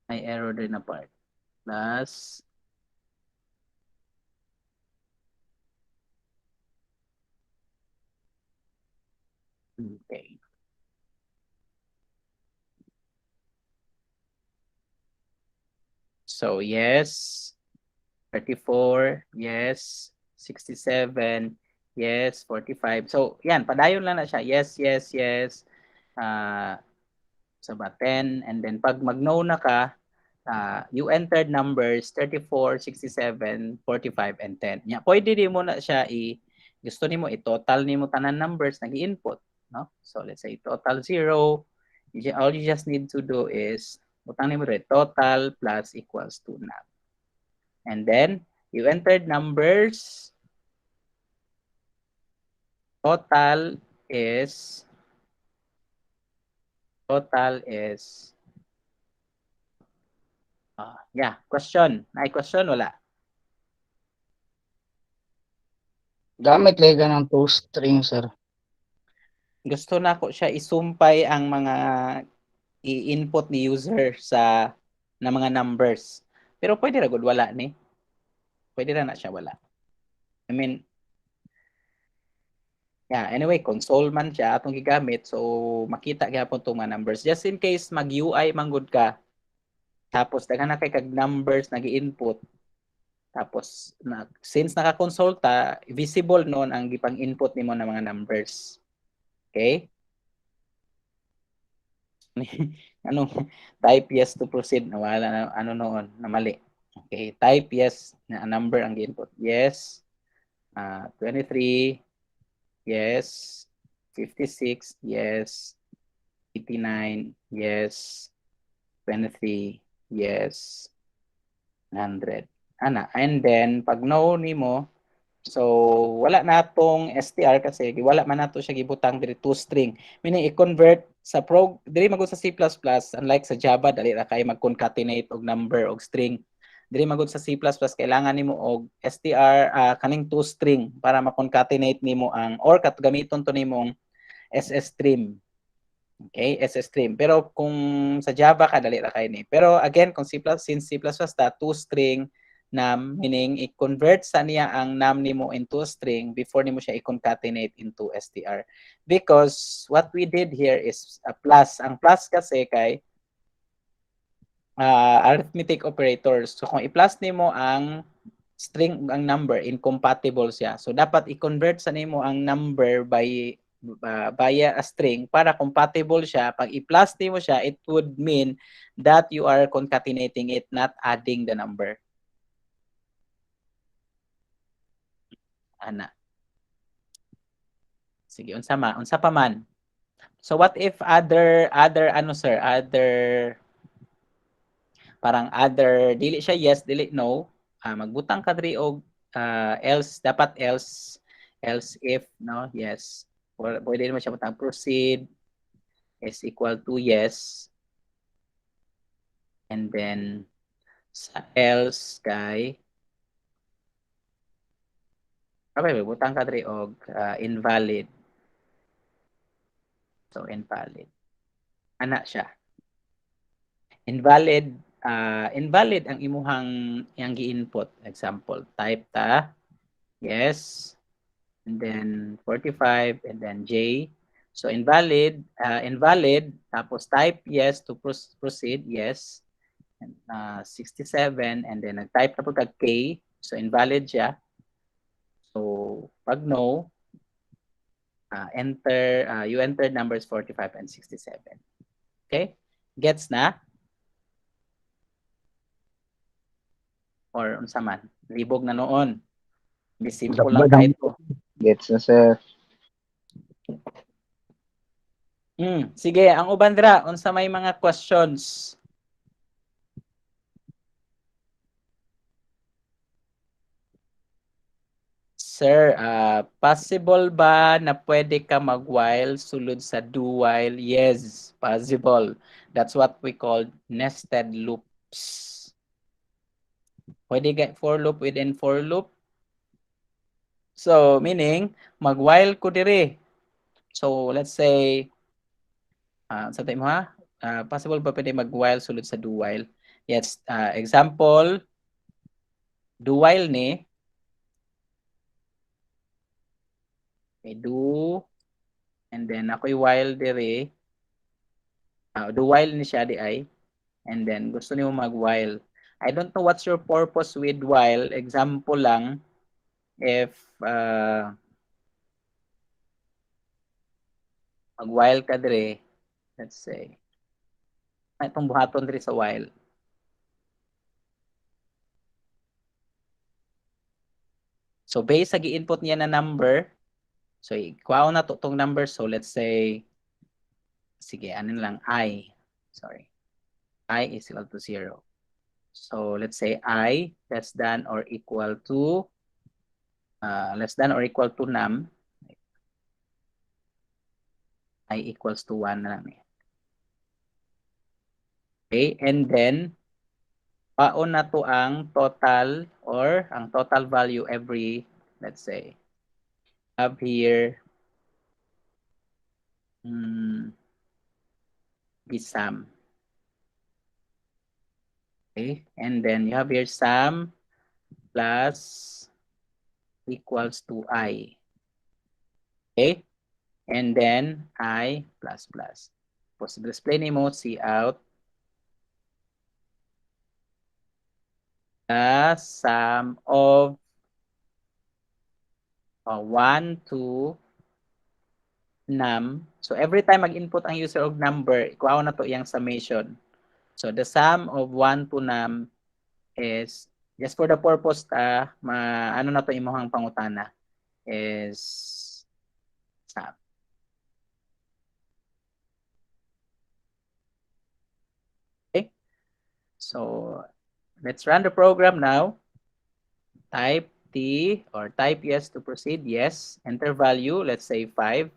ay error din na part plus okay. So, yes. 34, yes. 67, yes. 45. So, yan. Padayon lang na siya. Yes, yes, yes. So, 10. And then, pag mag-no na ka, you entered numbers 34, 67, 45, and 10. Yeah, pwede din mo na siya gusto nimo i-total nimo tanan numbers na gi-input, no? So let's say total 0. All you just need to do is butang nimo rin total plus equals to nav. And then you entered numbers. Total is yeah, question. May question wala? Gamit lang ka ng toString, sir. Gusto na ko siya isumpay ang mga i-input ni user na mga numbers. Pero pwede ra gud wala ni. Pwede ra na siya wala. I mean, yeah, anyway, console man siya atong gigamit, so makita gyapon tong mga numbers. Just in case mag-UI manggod ka, tapos daghan na kay kag numbers na gi-input. Tapos since naka-consulta, visible noon ang gipang-input nimo ng mga numbers. Okay? Ano, type yes to proceed, nawala na ano noon, na mali. Okay, type yes na number ang input. Yes. 23, yes. 56, yes. 89, yes. 23, yes. 100. Ana, and then pag no nimo, so wala na tong str kasi wala man nato siya gibutang diri toString, meaning i-convert sa diri magud sa C++, unlike sa Java dali ra kay mag-concatenate og number og string. Diri magud sa C++ kailangan nimo og str kaning toString para ma-concatenate nimo ang or kat gamiton to nimong SSTREAM. Okay, SSTREAM. Pero kung sa Java ka dali ra kay ni. Pero again, kung since C++ ta toString num, meaning i-convert sa niya ang num nimo into a string before nimo siya i-concatenate into str. Because what we did here is a plus. Ang plus kasi kay arithmetic operators. So kung i-plus nimo ang string, ang number, incompatible siya. So dapat i-convert sa nimo ang number via a string para compatible siya. Pag i-plus nimo siya, it would mean that you are concatenating it, not adding the number. Ana. Sige, unsa pa man. So what if other parang other dili siya yes, dili no. Magbutang ka diri og else, dapat else if no, yes. Or pwede naman siya butang proceed is equal to yes. And then sa else kay butang ka diri og invalid. So invalid. Ana siya. Invalid ang imuhang yang gi-input. Example, type ta yes, and then 45, and then J. So invalid, tapos type yes to proceed, yes, and 67, and then nag-type na po kag K, so invalid siya. So pag no, you entered numbers 45 and 67. Okay? Gets na? Or unsa man? Libog na noon. Simple lang kahit ko. Gets na, sir. Sige, ang uban dira, unsa may mga questions? Sir, possible ba na pwede ka mag-while sulod sa do-while? Yes, possible. That's what we call nested loops. Pwede ka for loop within for loop. So, meaning, mag-while ko diri. So, let's say, sa time mo ha? Possible ba pwede mag-while sulod sa do-while? Yes, example, do-while ni, do, and then ako'y while diri, do while ni siya di ay, and then gusto niyo mag-while. I don't know what's your purpose with while. Example lang, if mag-while ka dire, let's say, itong buhaton dire sa while. So base sa gi-input niya na number, so ikuha na to tong number. So let's say, sige, ano lang, I is equal to 0. So let's say I less than or equal to num. I equals to 1 na lang. Okay, and then paon na to ang total or ang total value every, let's say, have here the sum. Okay, and then you have here sum plus equals to I. Okay, and then I plus plus. Possible display name mo, see out the sum of 1 to num. So every time mag-input ang user og number, ikuha na to iyang summation. So the sum of 1 to num is, just for the purpose ano na to imuhang pangutana, is sum. Okay, so let's run the program now. Type T or type yes to proceed. Yes. Enter value. Let's say 5.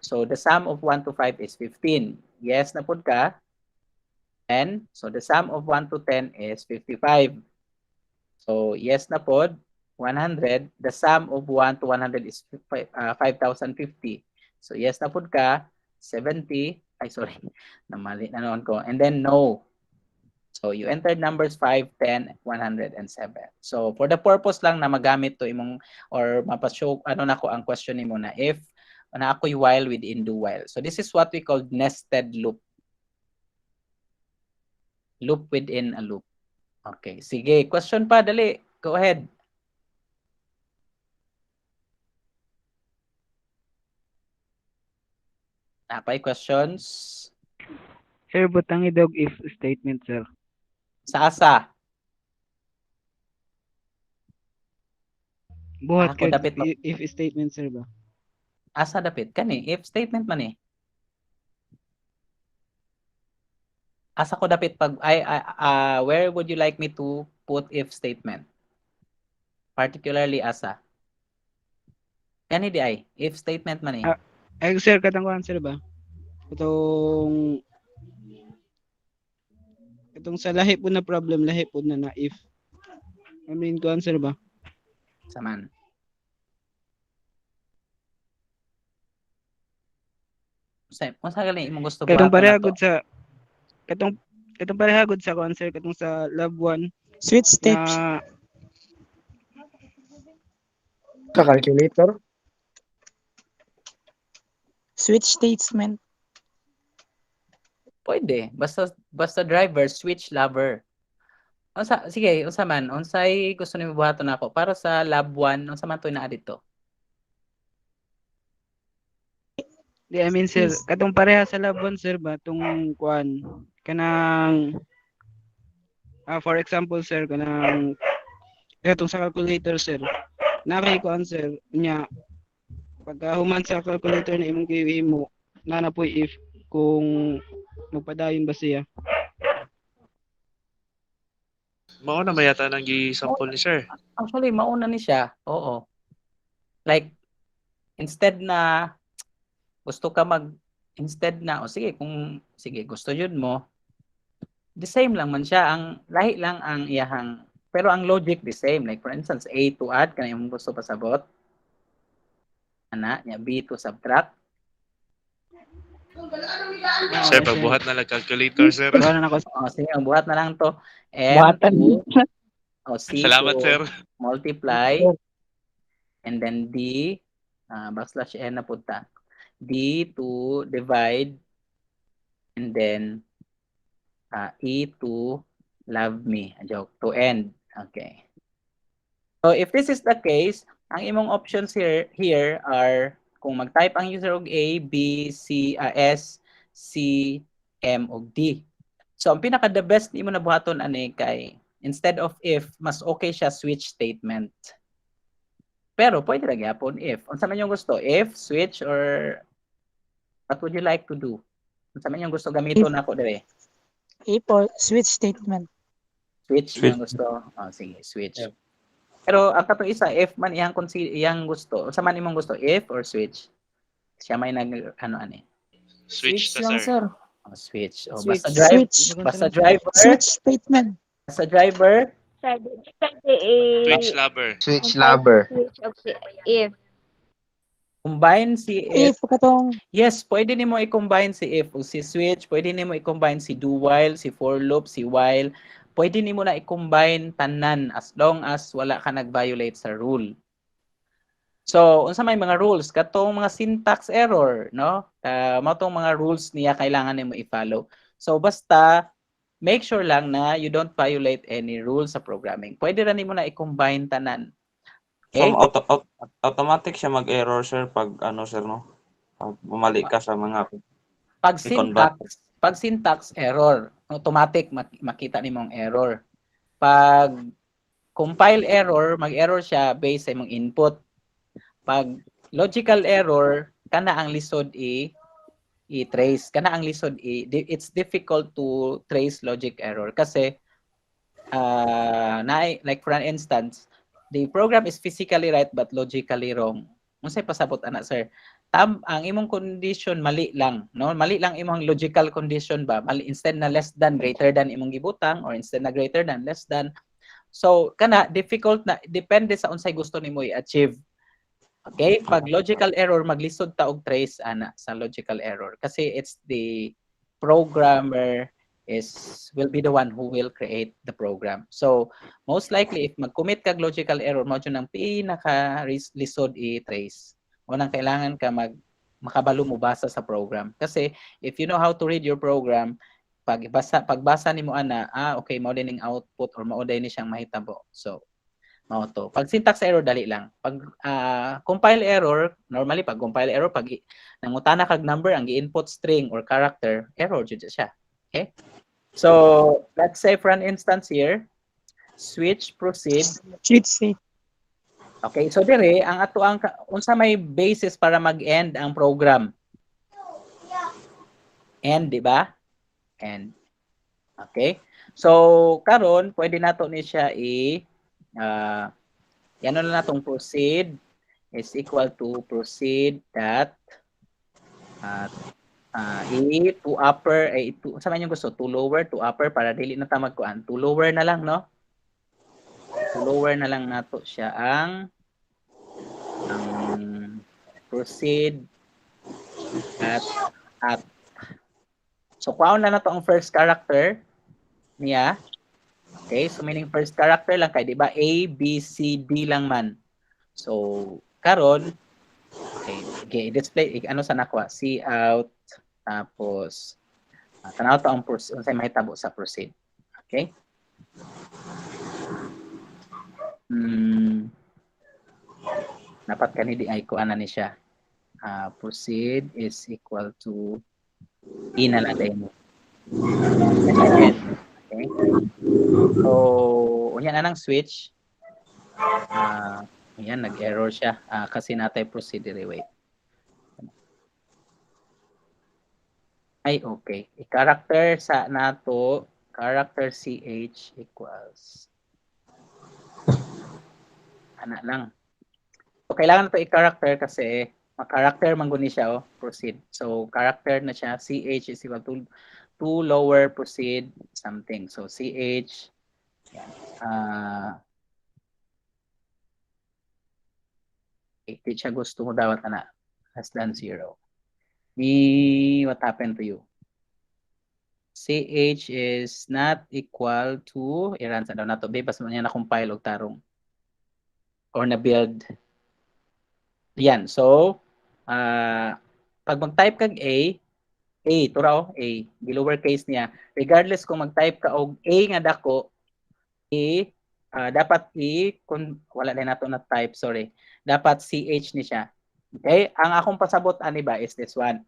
So the sum of 1 to 5 is 15. Yes na pud ka. 10. So the sum of 1 to 10 is 55. So yes na pod. 100. The sum of 1 to 100 is 5,050. So yes na pud ka. 70. Ay sorry. Namali na noon ko. And then no. So you entered numbers 5, 10, 100, and 7. So for the purpose lang na magamit to imong or mapashow ano nako ang question nimo na if na ako'y while within do while. So this is what we call nested loop. Loop within a loop. Okay, sige, question pa dali. Go ahead. Napay questions? Sir, butang idog if statement, sir. Sa asa? Buhat Ako ka dapat if statement, sir ba? asa dapat kani if statement man eh. Asa ko dapat pag where would you like me to put if statement? Particularly asa? Kani di ay if statement man eh. Ay sir, katang sir ba? Itong sa lahi po na problem, lahi po na if. I mean, ko answer ba? Saman. Kung sa galing imong gusto Katong parehagod sa katong parehagod sa answer katong sa love one. Switch steps. Sa calculator. Switch statement. Pwede. Basta driver, switch lover. Sige, unsa man. Unsay gusto nimo buhaton nako para sa lab 1, unsa man to naa dito? I mean, sir, katong pareha sa love one, sir ba? Tong kuan kanang for example, sir, kanang katong sa calculator, sir. Nakay ko answer nya pagka human sa calculator na imong gihimo na po if kung magpadayon ba siya. Mauna ba yata nang gi-sample ni sir? Actually, mauna ni siya. Oo. Like, instead na gusto ka sige, gusto yun mo, the same lang man siya. Ang lahi lang ang iyahang, pero ang logic the same. Like, for instance, A to add, kanang imong gusto pasabot. Ana, B to subtract. Sir, pagbuhat na lang calculator, sir. Sige, ang buhat na lang to. C Salamat, to sir. multiply. And then D, backslash N na punta. D to divide. And then E to Love me. A joke. To end. Okay. So if this is the case, ang imong options here are kung mag-type ang user og A, B, C, S, C, M og D. So ang pinaka the best nimo nabuhaton ani kay instead of if, mas okay siya switch statement. Pero pwede ra gyapon if. Unsa man yung gusto? If, switch, or what would you like to do? Unsa man yung gusto gamiton nako dire? If or switch statement. Switch yung gusto. Oh, sige, switch. Pero ang katong isa, if man iyang gusto, sa man imong gusto, if or switch? Siya may ano ani? Switch ta, lang, sir. sir. Oh, switch. Oh, Switch. basta driver, Switch statement. basta driver, Sir, depende Switch lover. Switch lover. Switch of the if. combine si if. If katong Yes, pwede nimo i-combine si if o si switch, pwede nimo i-combine si do while, si for loop, si while. Pwede nimo na i-combine tanan as long as wala ka nag-violate sa rule. So, unsa may mga rules katong mga syntax error, no? Mao tong mga rules niya kailangan nimo i-follow. So basta make sure lang na you don't violate any rules sa programming. Pwede ra nimo na i-combine tanan. Okay? So, automatic siya mag-error, sir, pag ano, sir, no? Pag bumalik ka sa mga... Pag syntax error, automatic makita nimo ang error. Pag compile error, mag-error siya based sa imong input. Pag logical error, kana ang lisod i-trace. Kana ang lisod it's difficult to trace logic error kasi like for an instance, the program is physically right but logically wrong. Unsay pasabot ana, sir? Ang imong condition mali lang, no? Mali lang imong logical condition ba? Mali, instead na less than greater than imong gibutang or instead na greater than less than. So kana difficult na depende sa unsay gusto nimo i-achieve. Okay, pag logical error maglisod ta og trace ana sa logical error kasi it's the programmer will be the one who will create the program. So most likely if mag-commit kag logical error mo jud nang pinaka lisod i-trace. Unang kailangan ka makabalo mo basa sa program kasi if you know how to read your program, pagbasa nimo ana, okay, mao din ang output or mao din ni siyang mahitabo. So mao to. Pag syntax error dali lang. Pag compile error, normally pag compile error pag nangutana kag number ang gi-input string or character, error jud siya. Okay? So, let's say for an instance here, switch proceed. switch. Okay, so dire ang ato ang unsa may basis para mag-end ang program. End, di ba? End. Okay? So, karon pwede nato ni siya yan na natong proceed is equal to proceed that to upper sa man yung gusto, to lower, to upper para dili na ta magkuan. To lower na lang, no? To lower na lang nato siya ang proceed at so kuhaon na nato ang first character niya. Okay, so meaning first character lang kay di ba A, B, C, D lang man. So karon okay, display ano sa nakuha, C out tapos tanaw to ang unsay mahitabo sa proceed. Okay? Dapat kani di ay kuan ni siya. Proceed is equal to E na lang din. Okay. So, yan na ng switch. Yan, nag-error siya. Kasi natay proceed. Wait. Ay, okay. I-character sa nato, character CH equals. Ana lang. So, kailangan na ito i-character kasi mag-character mangguni siya, proceed. So, character na siya. CH is equal to lower proceed something. So CH yan. Di siya gusto mo daw na less than 0. What happened to you? CH is not equal to iran sa daw nato. Bas mo niya na compile og tarong or na build. Yan. So pag mag-type kag A, A, turaw, A, gi-lowercase niya. Regardless kung mag-type ka og A nga dako, dapat kung wala din nato na type, sorry. Dapat CH ni siya. Okay? Ang akong pasabot ani ba is this one.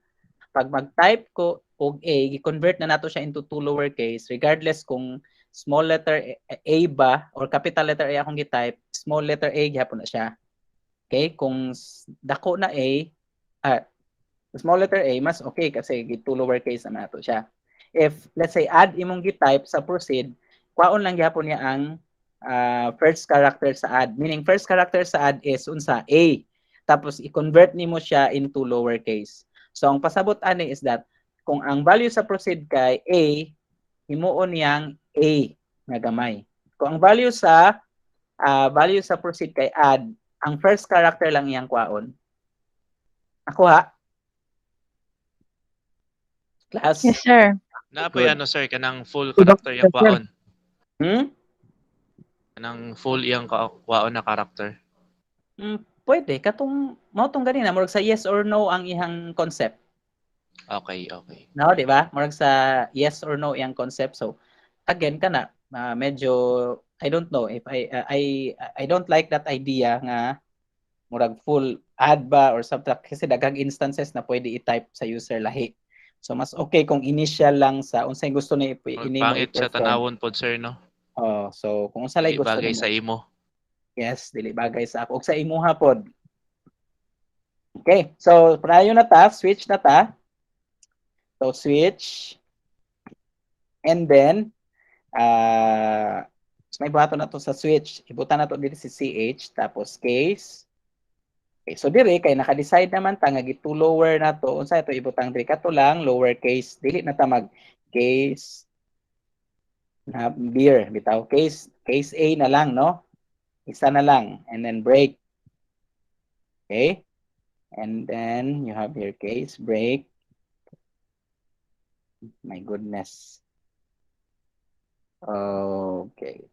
Pag mag-type ko og A, gi-convert na nato siya into 2 lowercase regardless kung small letter A ba or capital letter A akong gi-type, small letter A gihapon na siya. Okay? Kung dako na A, small letter A, mas okay kasi 2 lowercase na nato siya. If, let's say, add imong gi-type sa proceed, kwaon lang gihapon niya ang first character sa add. Meaning, first character sa add is unsa A. Tapos, i-convert nimo siya into lowercase. So, ang pasabot ani is that, kung ang value sa proceed kay A, himuon niyang A nga gamay. Kung ang value sa proceed kay add, ang first character lang iyang kwaon. Nakuha? Class? Yes, sir. Naapoy ano sir, kanang full character yung kwaon. Kanang full iyang kwaon na character. Pwede. Katong, mautong ganina, murag sa yes or no ang ihang concept. Okay. No, di ba? Murag sa yes or no iyang concept. So, again, kana, medyo, I don't know, if I don't like that idea nga, murag full add ba or subtract, kasi daghang instances na pwede i-type sa user lahi. So, mas okay kung initial lang sa, unsay gusto ni Pangit sa tanawon pod sir, no? Oh, so, kung unsay Dili gusto bagay nimo. sa imo. Yes, dili bagay sa ako. O sa imuha pod. Okay, so prayo na ta, switch na ta. So switch. And then, may buhaton na to sa switch. Ibutan na to dito si CH, tapos case. Okay, so dire kay naka-decide naman ta nga gitu lower na to. Unsa ito ibutang dire kato lang lower case. Dili na ta mag case na beer bitaw. Case A na lang, no? Isa na lang, and then break. Okay? And then you have your case, break. My goodness. Okay.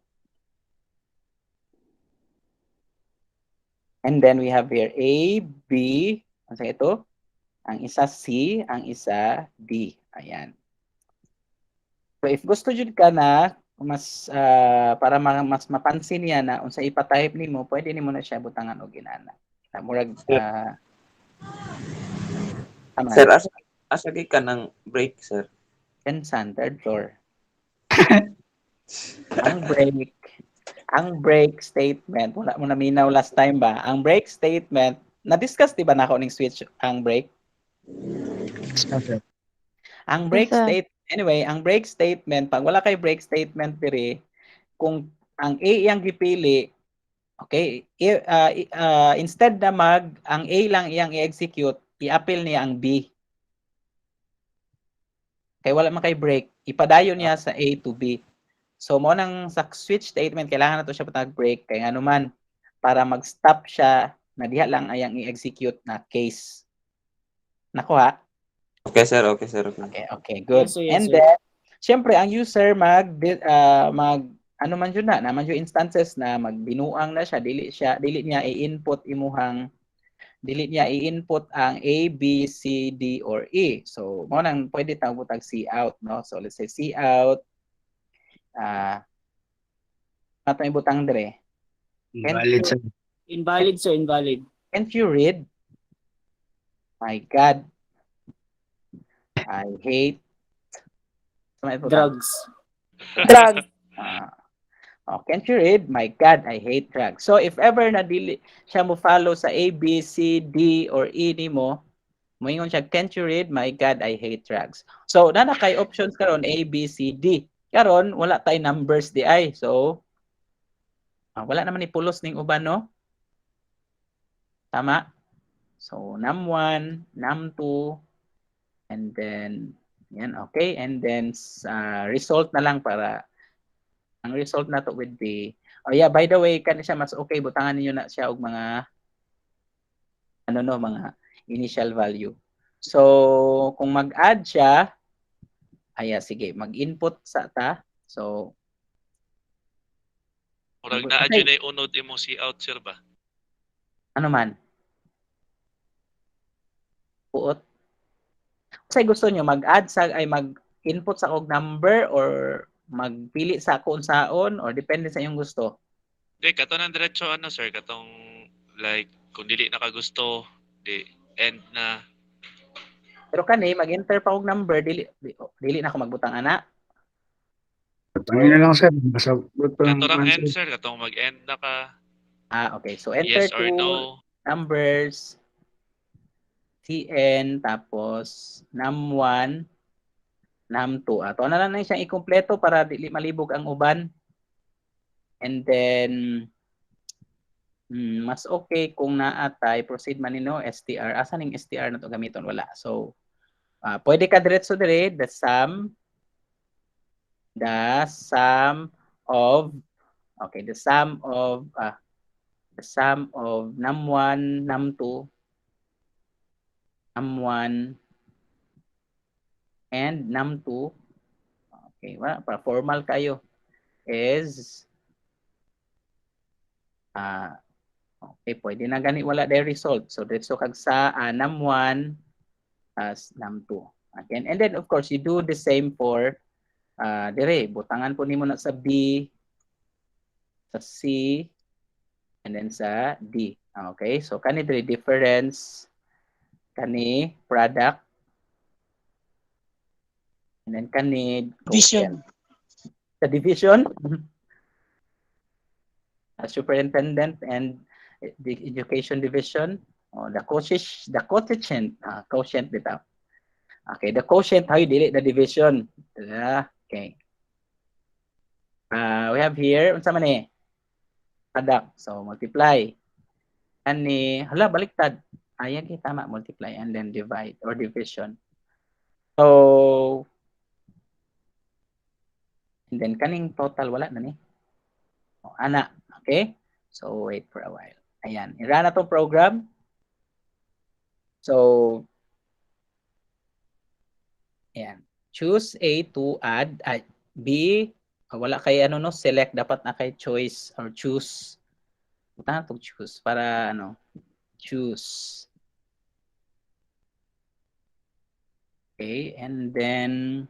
And then we have here A, B. Ano sa ito? Ang isa C, ang isa D. Ayan. So if gusto jud ka na, mas para mas mapansin niya na unsa ipa-type nimo, pwede nimo na siya butangan og inana. Murag Sir, asa ka ng break, sir? third floor. ang break statement, wala mo naminaw last time ba? Ang break statement, na-discuss di ba nako ning switch ang break? Ang break statement, anyway, ang break statement, pag wala kay break statement diri, kung ang A iyang gipili, okay, instead na ang A lang iyang i-execute, i-appeal niya ang B. Kaya wala man kay break, ipadayon niya sa A to B. So mo nang sa switch statement, kailangan na to siya patag-break, kaya nga naman, para mag-stop siya, na diha lang ayang i-execute na case. Nakuha? Okay, sir. Okay. Okay, good. Yes, sir. And then, syempre, ang user ano man yun na, naman yung instances na magbinuang na siya, dili niya i-input ang A, B, C, D, or E. So, mo nang pwede tawag C out, no? So, let's say C out. Ato ibutang dire. Invalid, sir. Invalid, sir. Invalid. Can't you read? My God. I hate Drugs. Drug. Can't you read? My God, I hate drugs. So if ever na dili siya mo follow sa A, B, C, D, or E nimo, moingon siya, can't you read? My God, I hate drugs. So na kay options karon A, B, C, D. Karon wala tay numbers di ay. So wala naman ipulos ning uban, no? Tama? So num1, num2, and then yan, okay, and then result na lang para ang result na to would be, by the way, kan siya mas okay, butangan niyo na siya og mga mga initial value. So kung mag-add siya, sige, mag-input sa ta. So Murag na adyo na unod imong si out, sir ba? Ano man? Puot. Say gusto nyo mag-add sa ay mag-input sa og number or magpili sa kung saon or depende sa inyong gusto. Kato ng diretso ano sir, katong like kung dili na ka gusto, di end na. Pero kani mag-enter pa og number dili na ako magbutang ana. Tangin na lang sir. Masagot pa lang. Kato ng end sir, katong mag-end na ka. Okay. So enter Yes or two no. numbers TN tapos num1 num2. Ato na lang siyang ikumpleto para dili malibog ang uban. And then mas okay kung naatay proceed man nino STR. Asa ning STR na to gamiton? Wala. So pwede ka diretso dire the sum of num1 num2 num1 and num2. Okay, wala para formal kayo is okay, pwede na gani wala the result. So diretso kag sa num1 as num2. Again, and then of course you do the same for dire butangan po nimo na sa B, sa C, and then sa D. Okay, so kani dire difference, kani product, and then kani Division. the division, superintendent and the education division, the quotient bitaw. Okay, the quotient how you delete the division. Okay. We have here unsa man ni product, so multiply. Ani baliktad. Ayan tama, multiply and then divide or division. So and then kaning total wala na ni. Ana, okay? So wait for a while. Ayan, i-run na tong program. So ayan, choose A to add B. Wala kay select, dapat na kay choice or choose. Buta na choose para choose. Okay, and then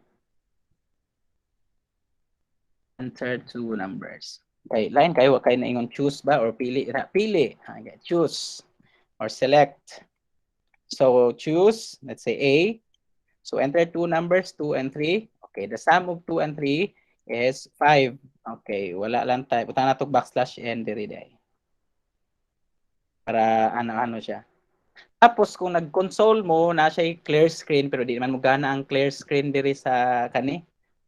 enter two numbers. Okay, line kayo kay na ingon choose ba or pili? Pili. Okay, choose or select. So choose, let's say A. So enter two numbers 2 and 3. Okay, the sum of 2 and 3 is 5. Okay, wala lang tayo. Butang na to /n diri day. Para ano siya. Tapos kung nag-console mo na siya clear screen pero di naman mo gana ang clear screen diri sa kani.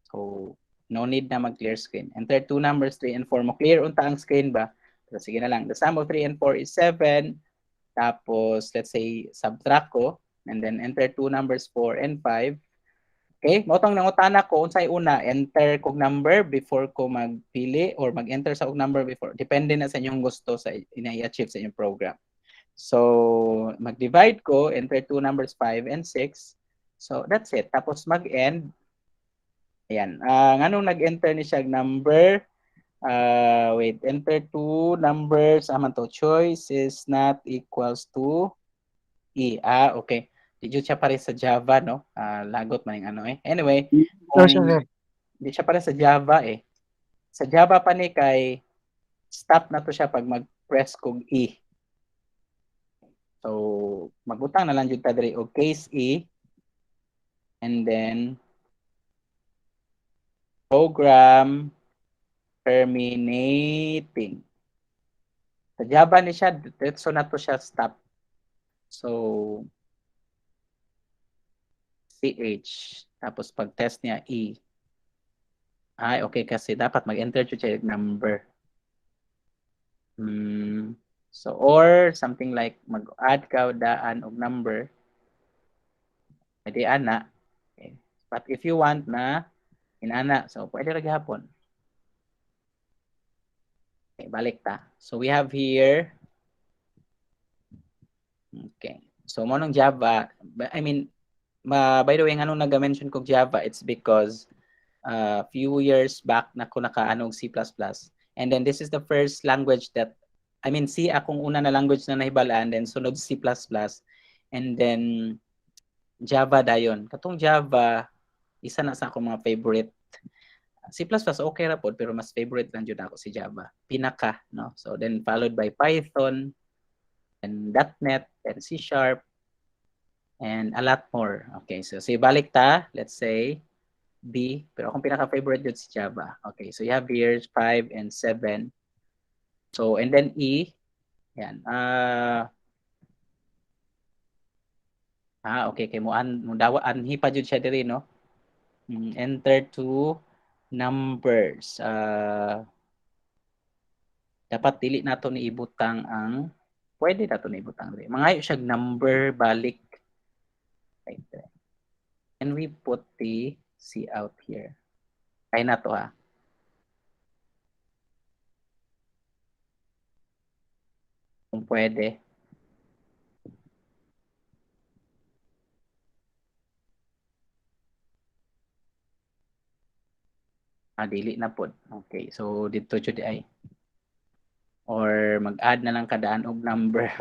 So no need na mag-clear screen. Enter two numbers 3 and 4 mo. Clear unta ang screen ba? So sige na lang. The sum of 3 and 4 is 7. Tapos let's say subtract ko and then enter two numbers 4 and 5. Okay, motong nangutana ko unsay una, enter kog number before ko magpili or mag-enter sa og number before. Depende na sa inyong gusto sa ina-achieve sa inyong program. So mag-divide ko, enter two numbers 5 and 6. So that's it. Tapos mag-end. Ayan. Nganong nag-enter ni siya number? Wait, enter two numbers. To choice is not equals to E. Okay. Di siya pare sa Java, no? Lagot man yung Anyway, di siya pare sa Java Sa Java pa ni kay stop na to siya pag mag-press kog E. So, magbutang na lang jud ta diri og case E. And then program terminating. Sa Java ni siya, so na to siya stop. So, CH. Tapos pag test niya E. Okay kasi dapat mag-enter siya number. So or something like mag-add ka daan og number. Pwede ana. Okay. But if you want na inana, so pwede ra gihapon. Okay, balik ta. So we have here. Okay. So mo nung Java, by the way, anong nag-mention ko Java, it's because few years back na ko naka-anog C++. And then this is the first language that, C akong una na language na nahibalaan, then sunod C++. And then Java dayon. Katong Java, isa na sa akong mga favorite. C++ okay ra pod pero mas favorite lang jud ako si Java. Pinaka, no? So then followed by Python and .NET and C# and a lot more. Okay, so balik ta, let's say B, pero akong pinaka-favorite jud si Java. Okay, so you have here 5 and 7. So and then E, yan. Okay, kay mo anhi pa jud siya diri, no? Enter to numbers. Dapat dili nato ni ibutang ang pwede nato ni ibutang diri. Mangayo siya number balik. Right there. And we put the C out here. Kaya na to ha. Kung pwede. Dili na po. Okay, so dito jud ay. Or mag-add na lang kadaan og number.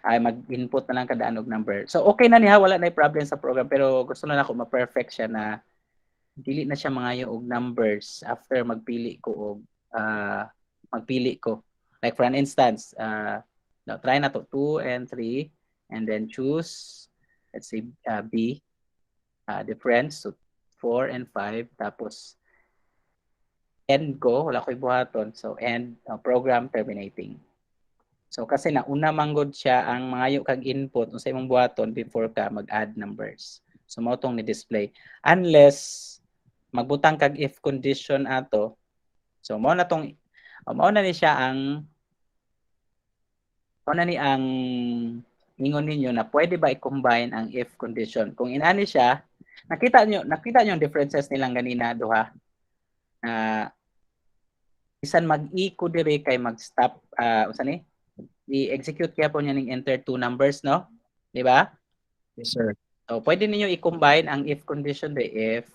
Ay mag-input na lang kadaan og number. So okay na niya, wala na problem sa program pero gusto na ako ma-perfect siya na dili na siya mangayo og numbers after magpili ko like for an instance now try na to 2 and 3 and then choose let's say B difference so 4 and 5 tapos end ko wala ko ibuhaton so end program terminating. So kasi nauna manggod siya ang mangayo kag input unsay imong buhaton before ka mag-add numbers. So mao tong ni-display unless magbutang kag if condition ato. So mao na ni siya ang ingon ninyo na pwede ba i-combine ang if condition. Kung inani siya, nakita nyo ang differences nilang ganina duha. Bisan mag-i ko dire kay mag-stop unsa ni? I-execute kaya po niya ning enter two numbers, no? Di ba? Yes, sir. So pwede niyo i-combine ang if condition if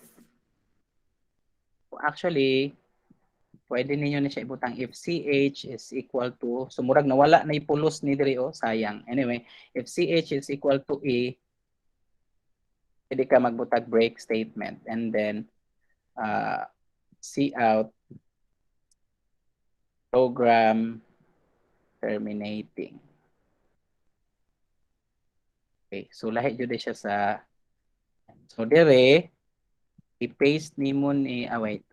actually pwede ninyo na siya ibutang if CH is equal to so murag nawala na ipulos ni diri sayang. Anyway, if CH is equal to A pwede ka magbutag break statement and then C out program terminating. Okay, so lahi jud siya sa so dire i-paste nimo ni wait.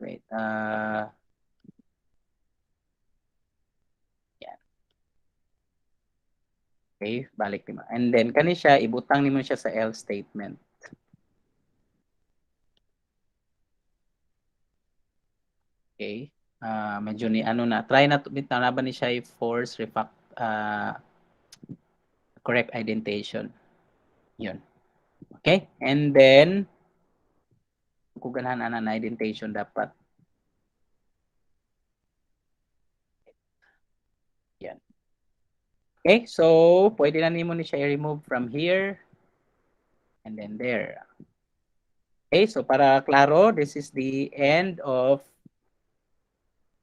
Yan. Okay, balik nimo. And then kani siya ibutang nimo siya sa else statement. Okay. Medyo ni ano na try na bitaw na ba ni siya i-force correct indentation. Yun. Okay? And then kung ganahan na indentation dapat. Yan. Okay, so pwede na nimo ni siya i-remove from here and then there. Okay, so para klaro, this is the end of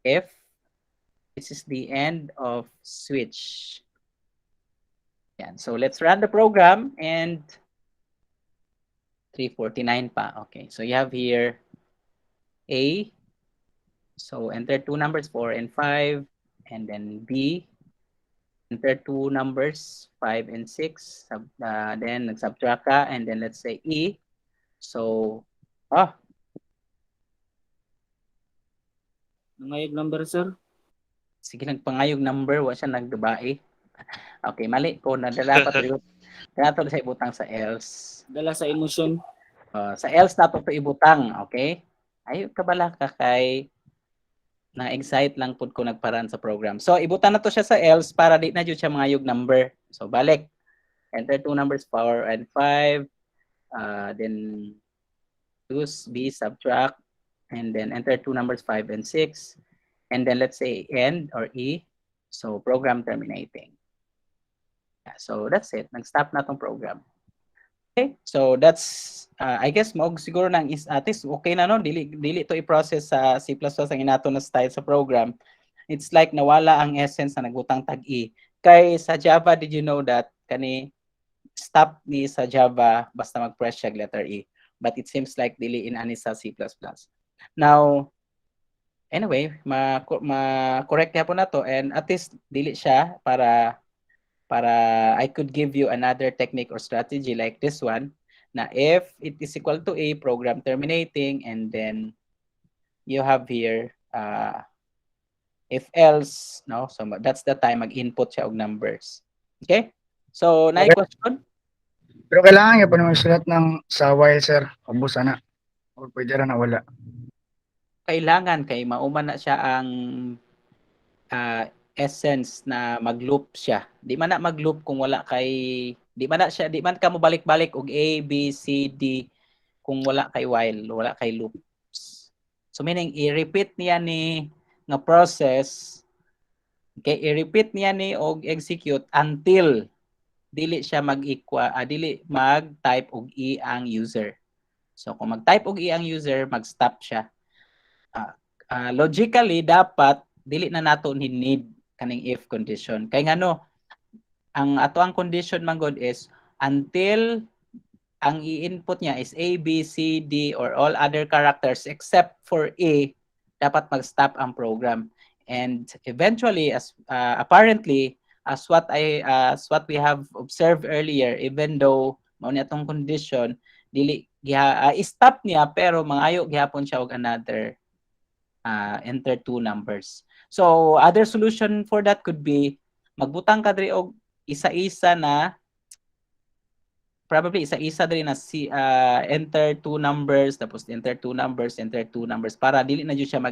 if. This is the end of switch. Yan. So let's run the program and 349 pa. Okay, so you have here A. So enter two numbers 4 and 5 and then B. Enter two numbers 5 and 6. Then subtract ka and then let's say E. So Nangayog number, sir. sige nagpangayog number wa siya nagdubai. Okay, mali ko na dapat nato sa ibutang sa else. Dala sa emotion. Sa else nato to ibutang, okay? Ayo kabala ka kay na-excite lang pud ko nagparan sa program. So ibutan na to siya sa else para di na jud siya mangayog number. So balik. Enter two numbers 4 and 5. Then choose B, subtract and then enter two numbers 5 and 6. And then let's say end or E. So program terminating. Yeah, so that's it. Nag-stop na tong program. Okay, so that's I guess mo siguro nang is at least okay na no dili to i-process sa C++ ang inato na style sa program. It's like nawala ang essence na nagbutang tag E. Kay sa Java, did you know that kani stop ni sa Java basta mag-press siya letter E. But it seems like dili in ani sa C++. Now, anyway, ma-correct niya po na to, and at least dili siya para I could give you another technique or strategy like this one, na if it is equal to A, program terminating, and then you have here if else, no? So that's the time mag-input siya og numbers. Okay? So, na question? Pero kailangan niya pa naman sulat ng sa while, sir. Ubus na. O pwede ra na wala. Kailangan kay mauman na siya ang essence na mag-loop siya. Di man na mag-loop kung wala kay di man ka mo balik-balik og A, B, C, D kung wala kay while, wala kay loops. So meaning i-repeat niya ni nga process, okay, i-repeat niya ni og execute until dili siya dili mag-type og E ang user. So kung mag-type og E ang user, mag-stop siya. Logically dapat dili na nato ni need kaning if condition. Kay ngano ang ato ang condition man god is until ang i-input niya is A, B, C, D or all other characters except for A, dapat mag-stop ang program. And eventually, as apparently, as what we have observed earlier, even though mao ni atong condition, dili stop niya pero mangayo gihapon siya og another enter two numbers. So other solution for that could be magbutang ka diri og isa-isa na probably isa-isa diri na enter two numbers tapos enter two numbers para dili na jud siya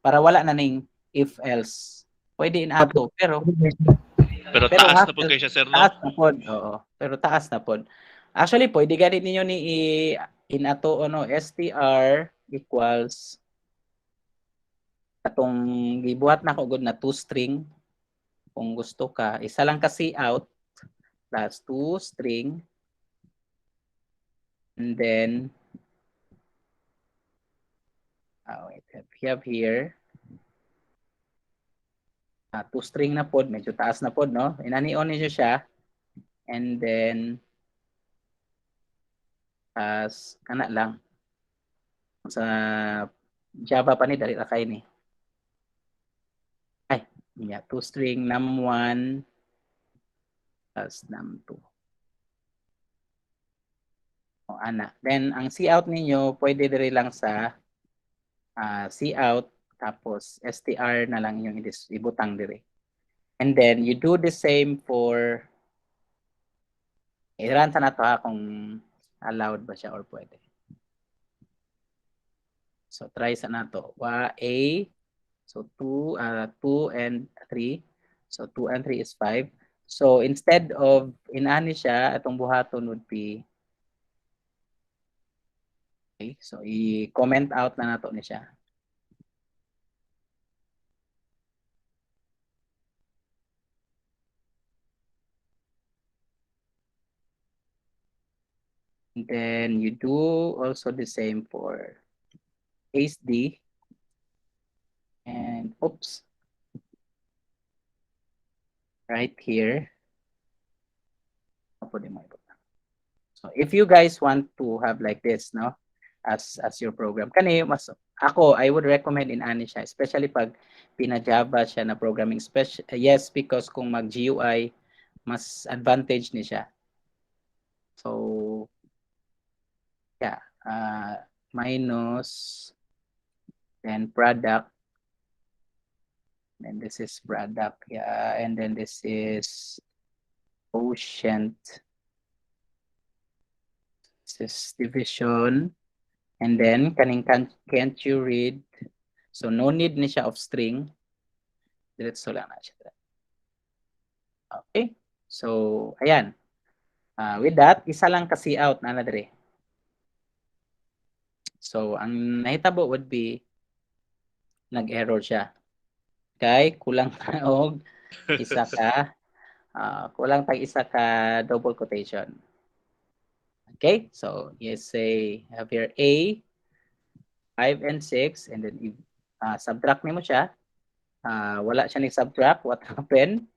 para wala na ning if else. Pwede in ato pero taas na po kayo siya, sir, no? Taas na pod. Oo. Pero taas na pod. Actually, pwede ganit ninyo ni in ato str equals atong gibuhat na ko gud na toString. Kung gusto ka, isa lang ka cout plus toString. And then wait, we have here toString na pod, medyo taas na pod, no? Inani-on niyo siya. And then as kana lang sa Java pa ni dali ra kay ni. toString num1 plus num2. Ana. Then ang cout ninyo pwede diri lang sa cout tapos str na lang yung ibutang diri. And then you do the same for i-run sa nato kung allowed ba siya or pwede. So try sa nato. A, so 2 and 3. So 2 and 3 is 5. So instead of inani siya, atong buhaton would be okay, so i-comment out na nato ni siya. And then you do also the same for case D. And oops. Right here. So if you guys want to have like this, no, as your program, kani mas ako I would recommend in ani siya, especially pag pina-Java siya na programming yes, because kung mag GUI mas advantage ni siya. So yeah, minus then product, and this is product, yeah, and then this is quotient, this is division, and then can't you read, so no need ni siya of string, diretso lang na siya. Okay, so ayan, with that isa lang ka cout na diri. So ang nahitabo would be nag-error siya. Okay, kulang og isa ka kulang tag isa ka double quotation. Okay, so you say have here A 5 and 6 and then subtract nimo siya. Wala siya ni subtract, what happened?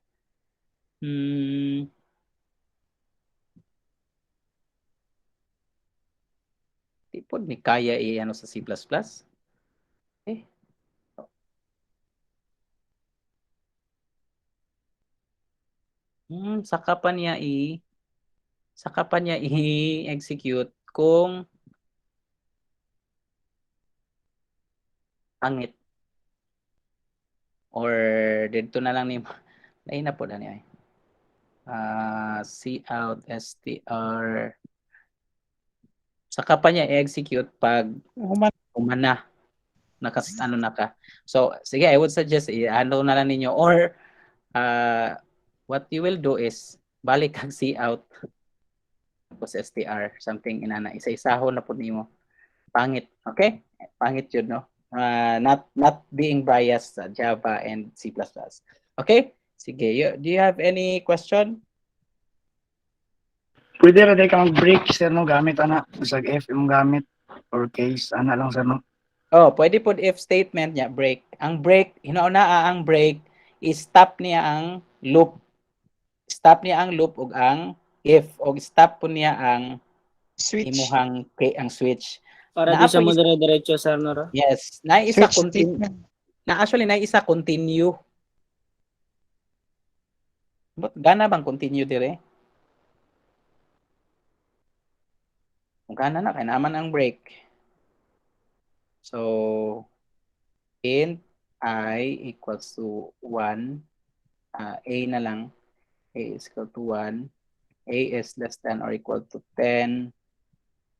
po ni kaya ano sa C++. Okay. Saka pa niya i-execute kung pangit. Or dito na lang ni ay na po na niya. Cout str. Saka pa niya i-execute pag umana. Ano na ka. So, sige, I would suggest ano na lang ninyo or what you will do is balik kang cout tapos str something inana isa-isahon na po nimo. Pangit, okay? Pangit yun, no? Not being biased sa Java and C++. Okay? Sige, do you have any question? Pwede ra day ka mag-break sir no gamit ana sa if yung gamit or case ana lang sir no. Oh, pwede po if statement niya break. Ang break, hinauna ang break is stop niya ang loop. Stop niya ang loop ug ang if og stop po niya ang Switch. imuhang ang switch. Para di siya mo dire-diretso sir no. Yes, na isa Switch continue. statement. Na actually na isa continue. But gana bang continue dire? Kung gana na kay naman ang break. So int I equals to 1, a na lang, a is equal to 1, a is less than or equal to 10,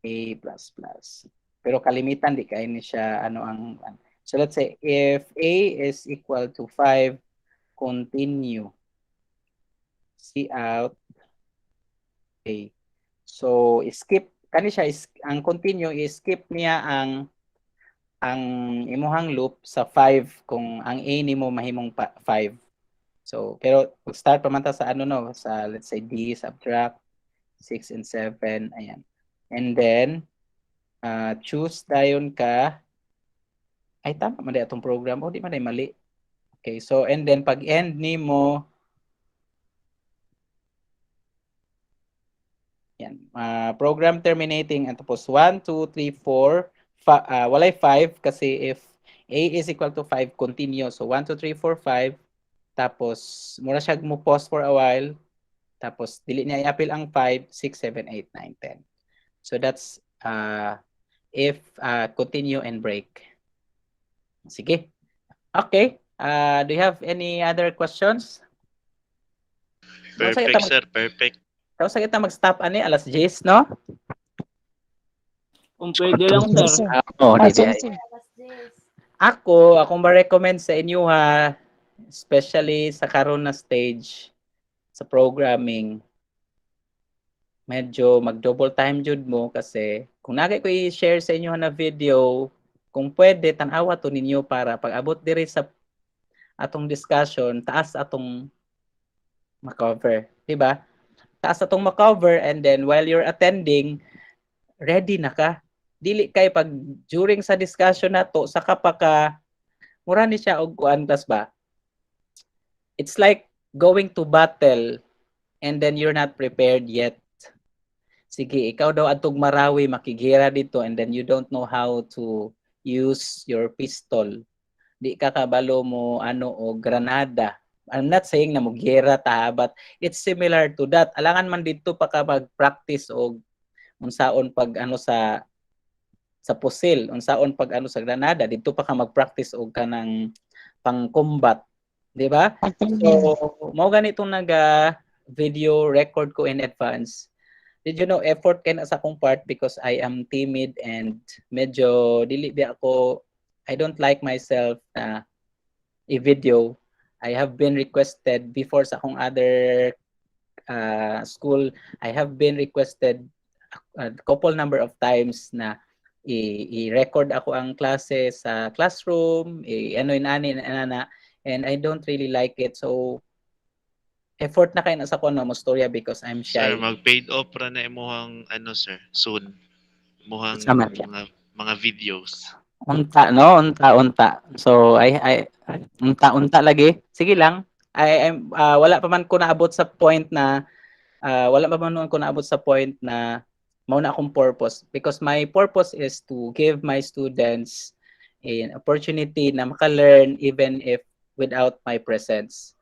a plus plus. Pero kalimitan di kay ni siya ano ang so let's say if a is equal to 5, continue cout a. So skip kani siya ang continue is skip niya ang imuhang loop sa 5 kung ang a nimo mahimong 5. So pero start pa man ta sa ano no sa let's say d subtract 6 and 7 ayan. And then choose dayon ka ay tama man atong program o di man mali. Okay, so and then pag end nimo yan, program terminating at tapos 1 2 3 4 walay 5 kasi if a is equal to 5 continue. So 1 2 3 4 5 tapos mura siya mo pause for a while tapos dili niya i-appeal ang 5 6 7 8 9 10. So that's if continue and break. Sige. Okay. Do you have any other questions? Perfect, sir. Perfect. Tapos sa kita mag-stop ani alas 10, no? Kung pwede lang sir. Akong ma-recommend sa inyo ha, especially sa karon na stage sa programming, medyo mag-double time jud mo kasi kung nagay ko i-share sa inyo na video, kung pwede tan-awa to ninyo para pag abot diri sa atong discussion, taas atong ma-cover, di ba? Taas atong ma-cover and then while you're attending, ready na ka. Dili kay pag during sa discussion nato saka pa ka mura ni siya og kuan tas ba? It's like going to battle and then you're not prepared yet. Sige, ikaw daw atog Marawi makigira dito and then you don't know how to use your pistol. Di ka kabalo mo ano o granada. I'm not saying na mugira ta but it's similar to that. Alangan man dito pa ka mag-practice og unsaon pag ano sa pusil, unsaon pag ano sa granada dito pa ka mag-practice og kanang pang-combat, di ba? So mao ganitong naga video record ko in advance. Did you know effort kay na sa akong part because I am timid and medyo dili di ako I don't like myself na i-video. I have been requested before sa akong other school, I have been requested a couple number of times na i-record ako ang klase sa classroom, ano inani na and I don't really like it. So effort na kayo na sa kuno mo storya because I'm shy. Sir, mag-paid off ra na imuhang ano sir, soon. Imuhang mga videos. Unta no, unta. So I unta lagi. Sige lang. Wala pa man ko naabot sa point na mao na akong purpose, because my purpose is to give my students an opportunity na maka-learn even if without my presence.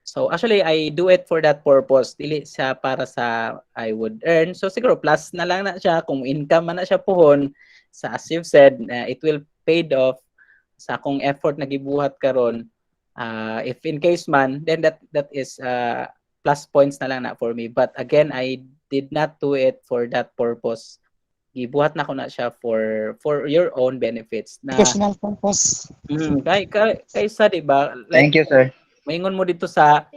So actually, I do it for that purpose. Dili siya para sa I would earn. So siguro plus na lang na siya kung income man na siya pohon. Sa as you've said, it will paid off sa akong effort na gibuhat karon. If in case man, then that is plus points na lang na for me. But again, I did not do it for that purpose. Gibuhat na ko na siya for your own benefits. Na Educational purpose. kaysa, di ba? Like, Thank you, sir. maingon mo dito sa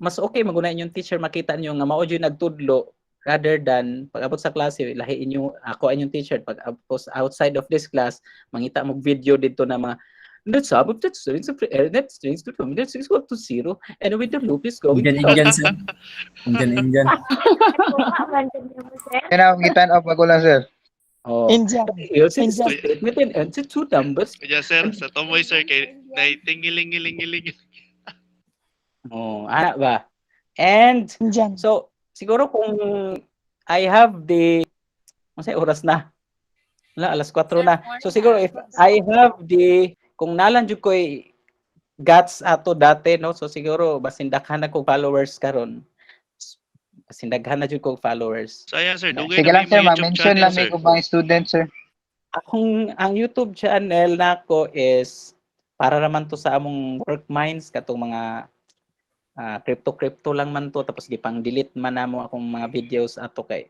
mas okay magunayan yung teacher, makita niyo nga mao jud nagtudlo rather than pag-abot sa klase lahi inyo ako inyong teacher, pag outside of this class mangita mo video dito na mga let's up that strings of net strings to from net strings go to 0 and with the loop is going Indian, sir. Indian. Kinagitan up ako lang, sir. Oh. Indian. Using statement and answer two numbers. Kaya sir, sa Tomoy sir, kay tingiling-giling-giling. Oh, ana ba? And Indian. so siguro kung I have the masay oras na. Wala, alas 4 na. So siguro if I have the kung nalan jud ko'y guts ato dati, no? So siguro basin daghan na kog followers karon. Basin daghan na jud kog followers. So ayan sir, dugay Sige na lang, mo sir. YouTube Ma-mention channel lang sir. may kubang student, sir. Ang YouTube channel nako is para naman to sa among work minds katong mga crypto lang man to, tapos gipang-delete man namo akong mga videos ato kay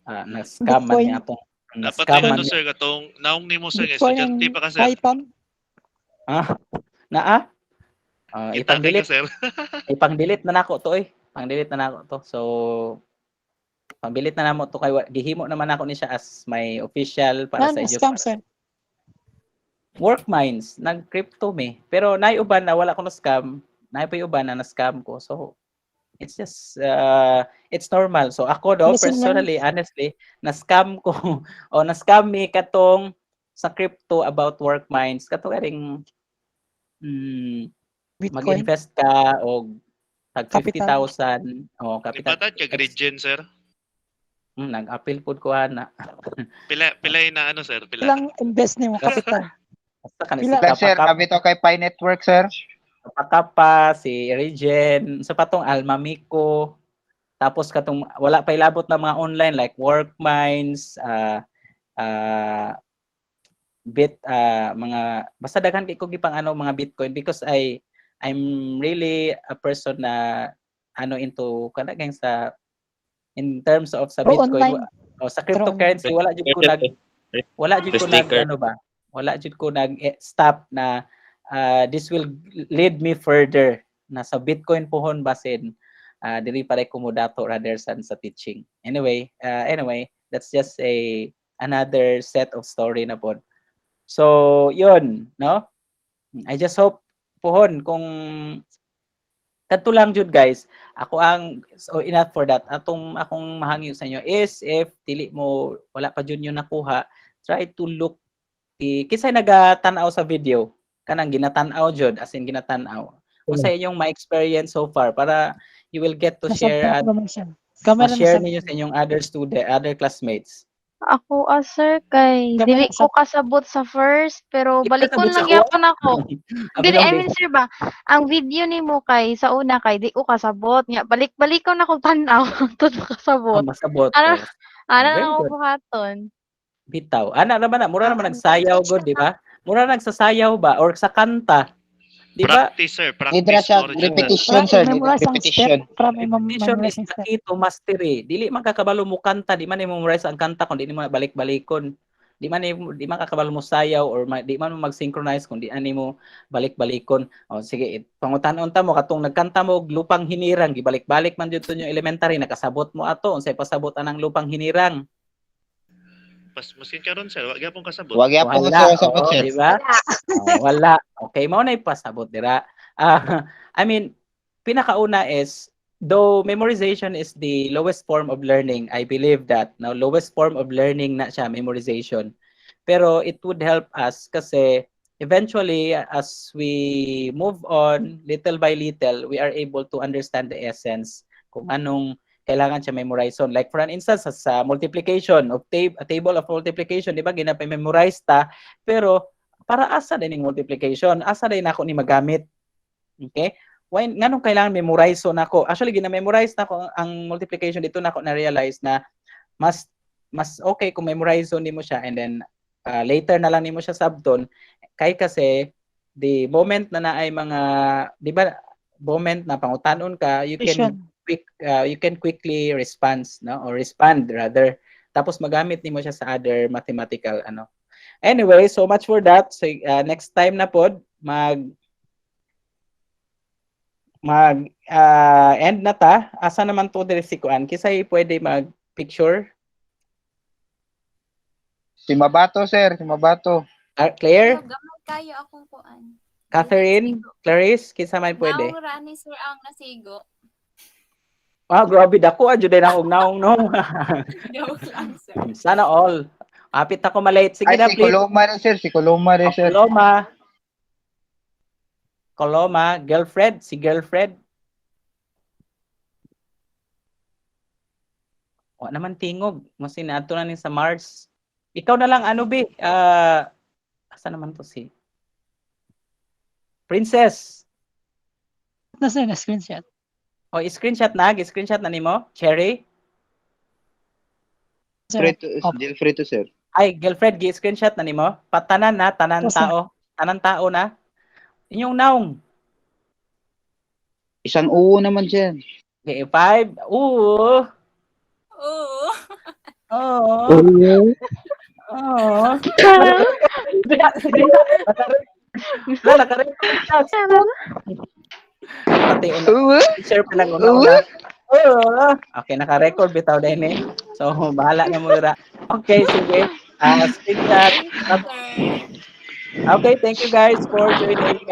na-scam man niya atong Dapat na-scam din man ano niya. sir, katong naong nimo sir, Bitcoin and estudyante pa ka sir. Python. Kita Ipang-delete ka sir. ipang-delete na nako to pang-delete na nako to. So pang-delete na namo to kay gihimo naman ako ni siya as my official para sa Scam, sir. work minds nag-crypto me, pero nay uban na wala ko na scam, nay pa uban na na-scam ko. So it's just it's normal. So ako daw Lesson personally, honestly, na-scam ko o na-scam me katong sa crypto about work minds katong ring Bitcoin. mag-invest ka o tag 50,000 o capital. Ipatad ka grade gen sir. Nag-appeal pud ko ana. Pilay na ano sir, pila. Ilang invest nimo capital? Basta ka Pila- na Sir, kami to kay Pi Network, sir. Pakapa, si Regen, sa patong Almamico, tapos katong wala pa ilabot na mga online like Workminds, mga basta daghan kay ko gipang mga Bitcoin, because I'm really a person na into kana gang sa in terms of sa Bitcoin o sa cryptocurrency, wala jud ko nag-stop na this will lead me further na sa Bitcoin pohon basin dili pare ko mo dato rather than sa teaching. Anyway, that's just another set of story na pod. So yun, no? I just hope pohon kung kadto lang jud guys, ako so enough for that. Akong mahangyo sa inyo is if dili mo wala pa jud yung nakuha, try to look kisay nagatanaw sa video kanang ginatanaw jud, as in ginatanaw unsa inyong ma-experience so far para you will get to share share ninyo sa inyong other classmates. Ako, sir, kay dili ko kasabot sa first, pero balikon lang yapon ako. Dili, I mean, sir ba, ang video nimo kay sa una kay di ko kasabot nya, balik-balikon ako tanaw tud makasabot. Masabot. Ano Very ako good. buhaton? Bitaw. Ana naman na, mura naman nagsayaw god, di ba? Mura nagsasayaw ba or sa kanta? Di ba? Practice sir, Idra practice siya, more repetition, sir. Repetition. Repetition is the key to mastery. Dili man kakabalo mo kanta, di man i-memorize ang kanta kung di mo balik-balikon. Di man kakabalo mo sayaw or di man mo mag-synchronize kung di ani mo balik-balikon. O sige, pangutan-unta mo katong nagkanta mo og lupang hinirang, gibalik-balik man jud yung elementary, nakasabot mo ato unsay pasabot anang lupang hinirang. Maskin karon sir, wag gyapon kasabot. Wag yapon Wala, sa sabot, sir. di ba? Wala. Okay, mao na ipasabot dira. I mean, pinakauna is though memorization is the lowest form of learning, I believe that. Now, lowest form of learning na siya, memorization. Pero it would help us kasi eventually as we move on little by little, we are able to understand the essence kung anong kailangan siya memorization. Like for an instance, sa multiplication of a table of multiplication, di ba, ginapa-memorize ta, pero para asa din yung multiplication, asa din ako ni magamit. Okay? Why, nganong kailangan memorization ako? Actually, gina-memorize na ko ang multiplication, dito na ako na-realize na mas okay kung memorization mo siya and then later na lang nimo siya sabton, kay kasi the moment na naay mga, di ba, moment na pangutanon ka, you can quickly respond, no, or respond rather, tapos magamit nimo siya sa other mathematical ano. Anyway, so much for that. So next time na pod mag end na ta. Asa naman to diri si kuan, kisay pwede mag picture. Si Mabato, sir. Si Mabato. Claire, Gamay kayo akong kuan. Catherine, Clarice, kisa may pwede. Naong rani sir ang nasigo. Grabe dako adyo din akong naong no. Joke lang sir. Sana all. Apit ako malate. Sige Ay, na, si please. Coloma rin, sir. Si Coloma rin, sir. Coloma, girlfriend, si girlfriend. O naman tingog, mas sinato na ni sa Mars. Ikaw na lang ano be? Asa naman to si Princess. Nasa na screenshot. O screenshot na nimo, Cherry. Gilfredo, sir. Ay, girlfriend, gi-screenshot na nimo. Patanan na, tanan tao na. Inyong naong. Isang uwo naman siya. Okay, 5. Oo. Oo. Oo. Oo. Naka-record siya. Pati share pa lang una. Oo. Okay, naka-record bitaw din eh. So, bahala na mo ra. Okay, sige. Screenshot. Okay, thank you guys for joining.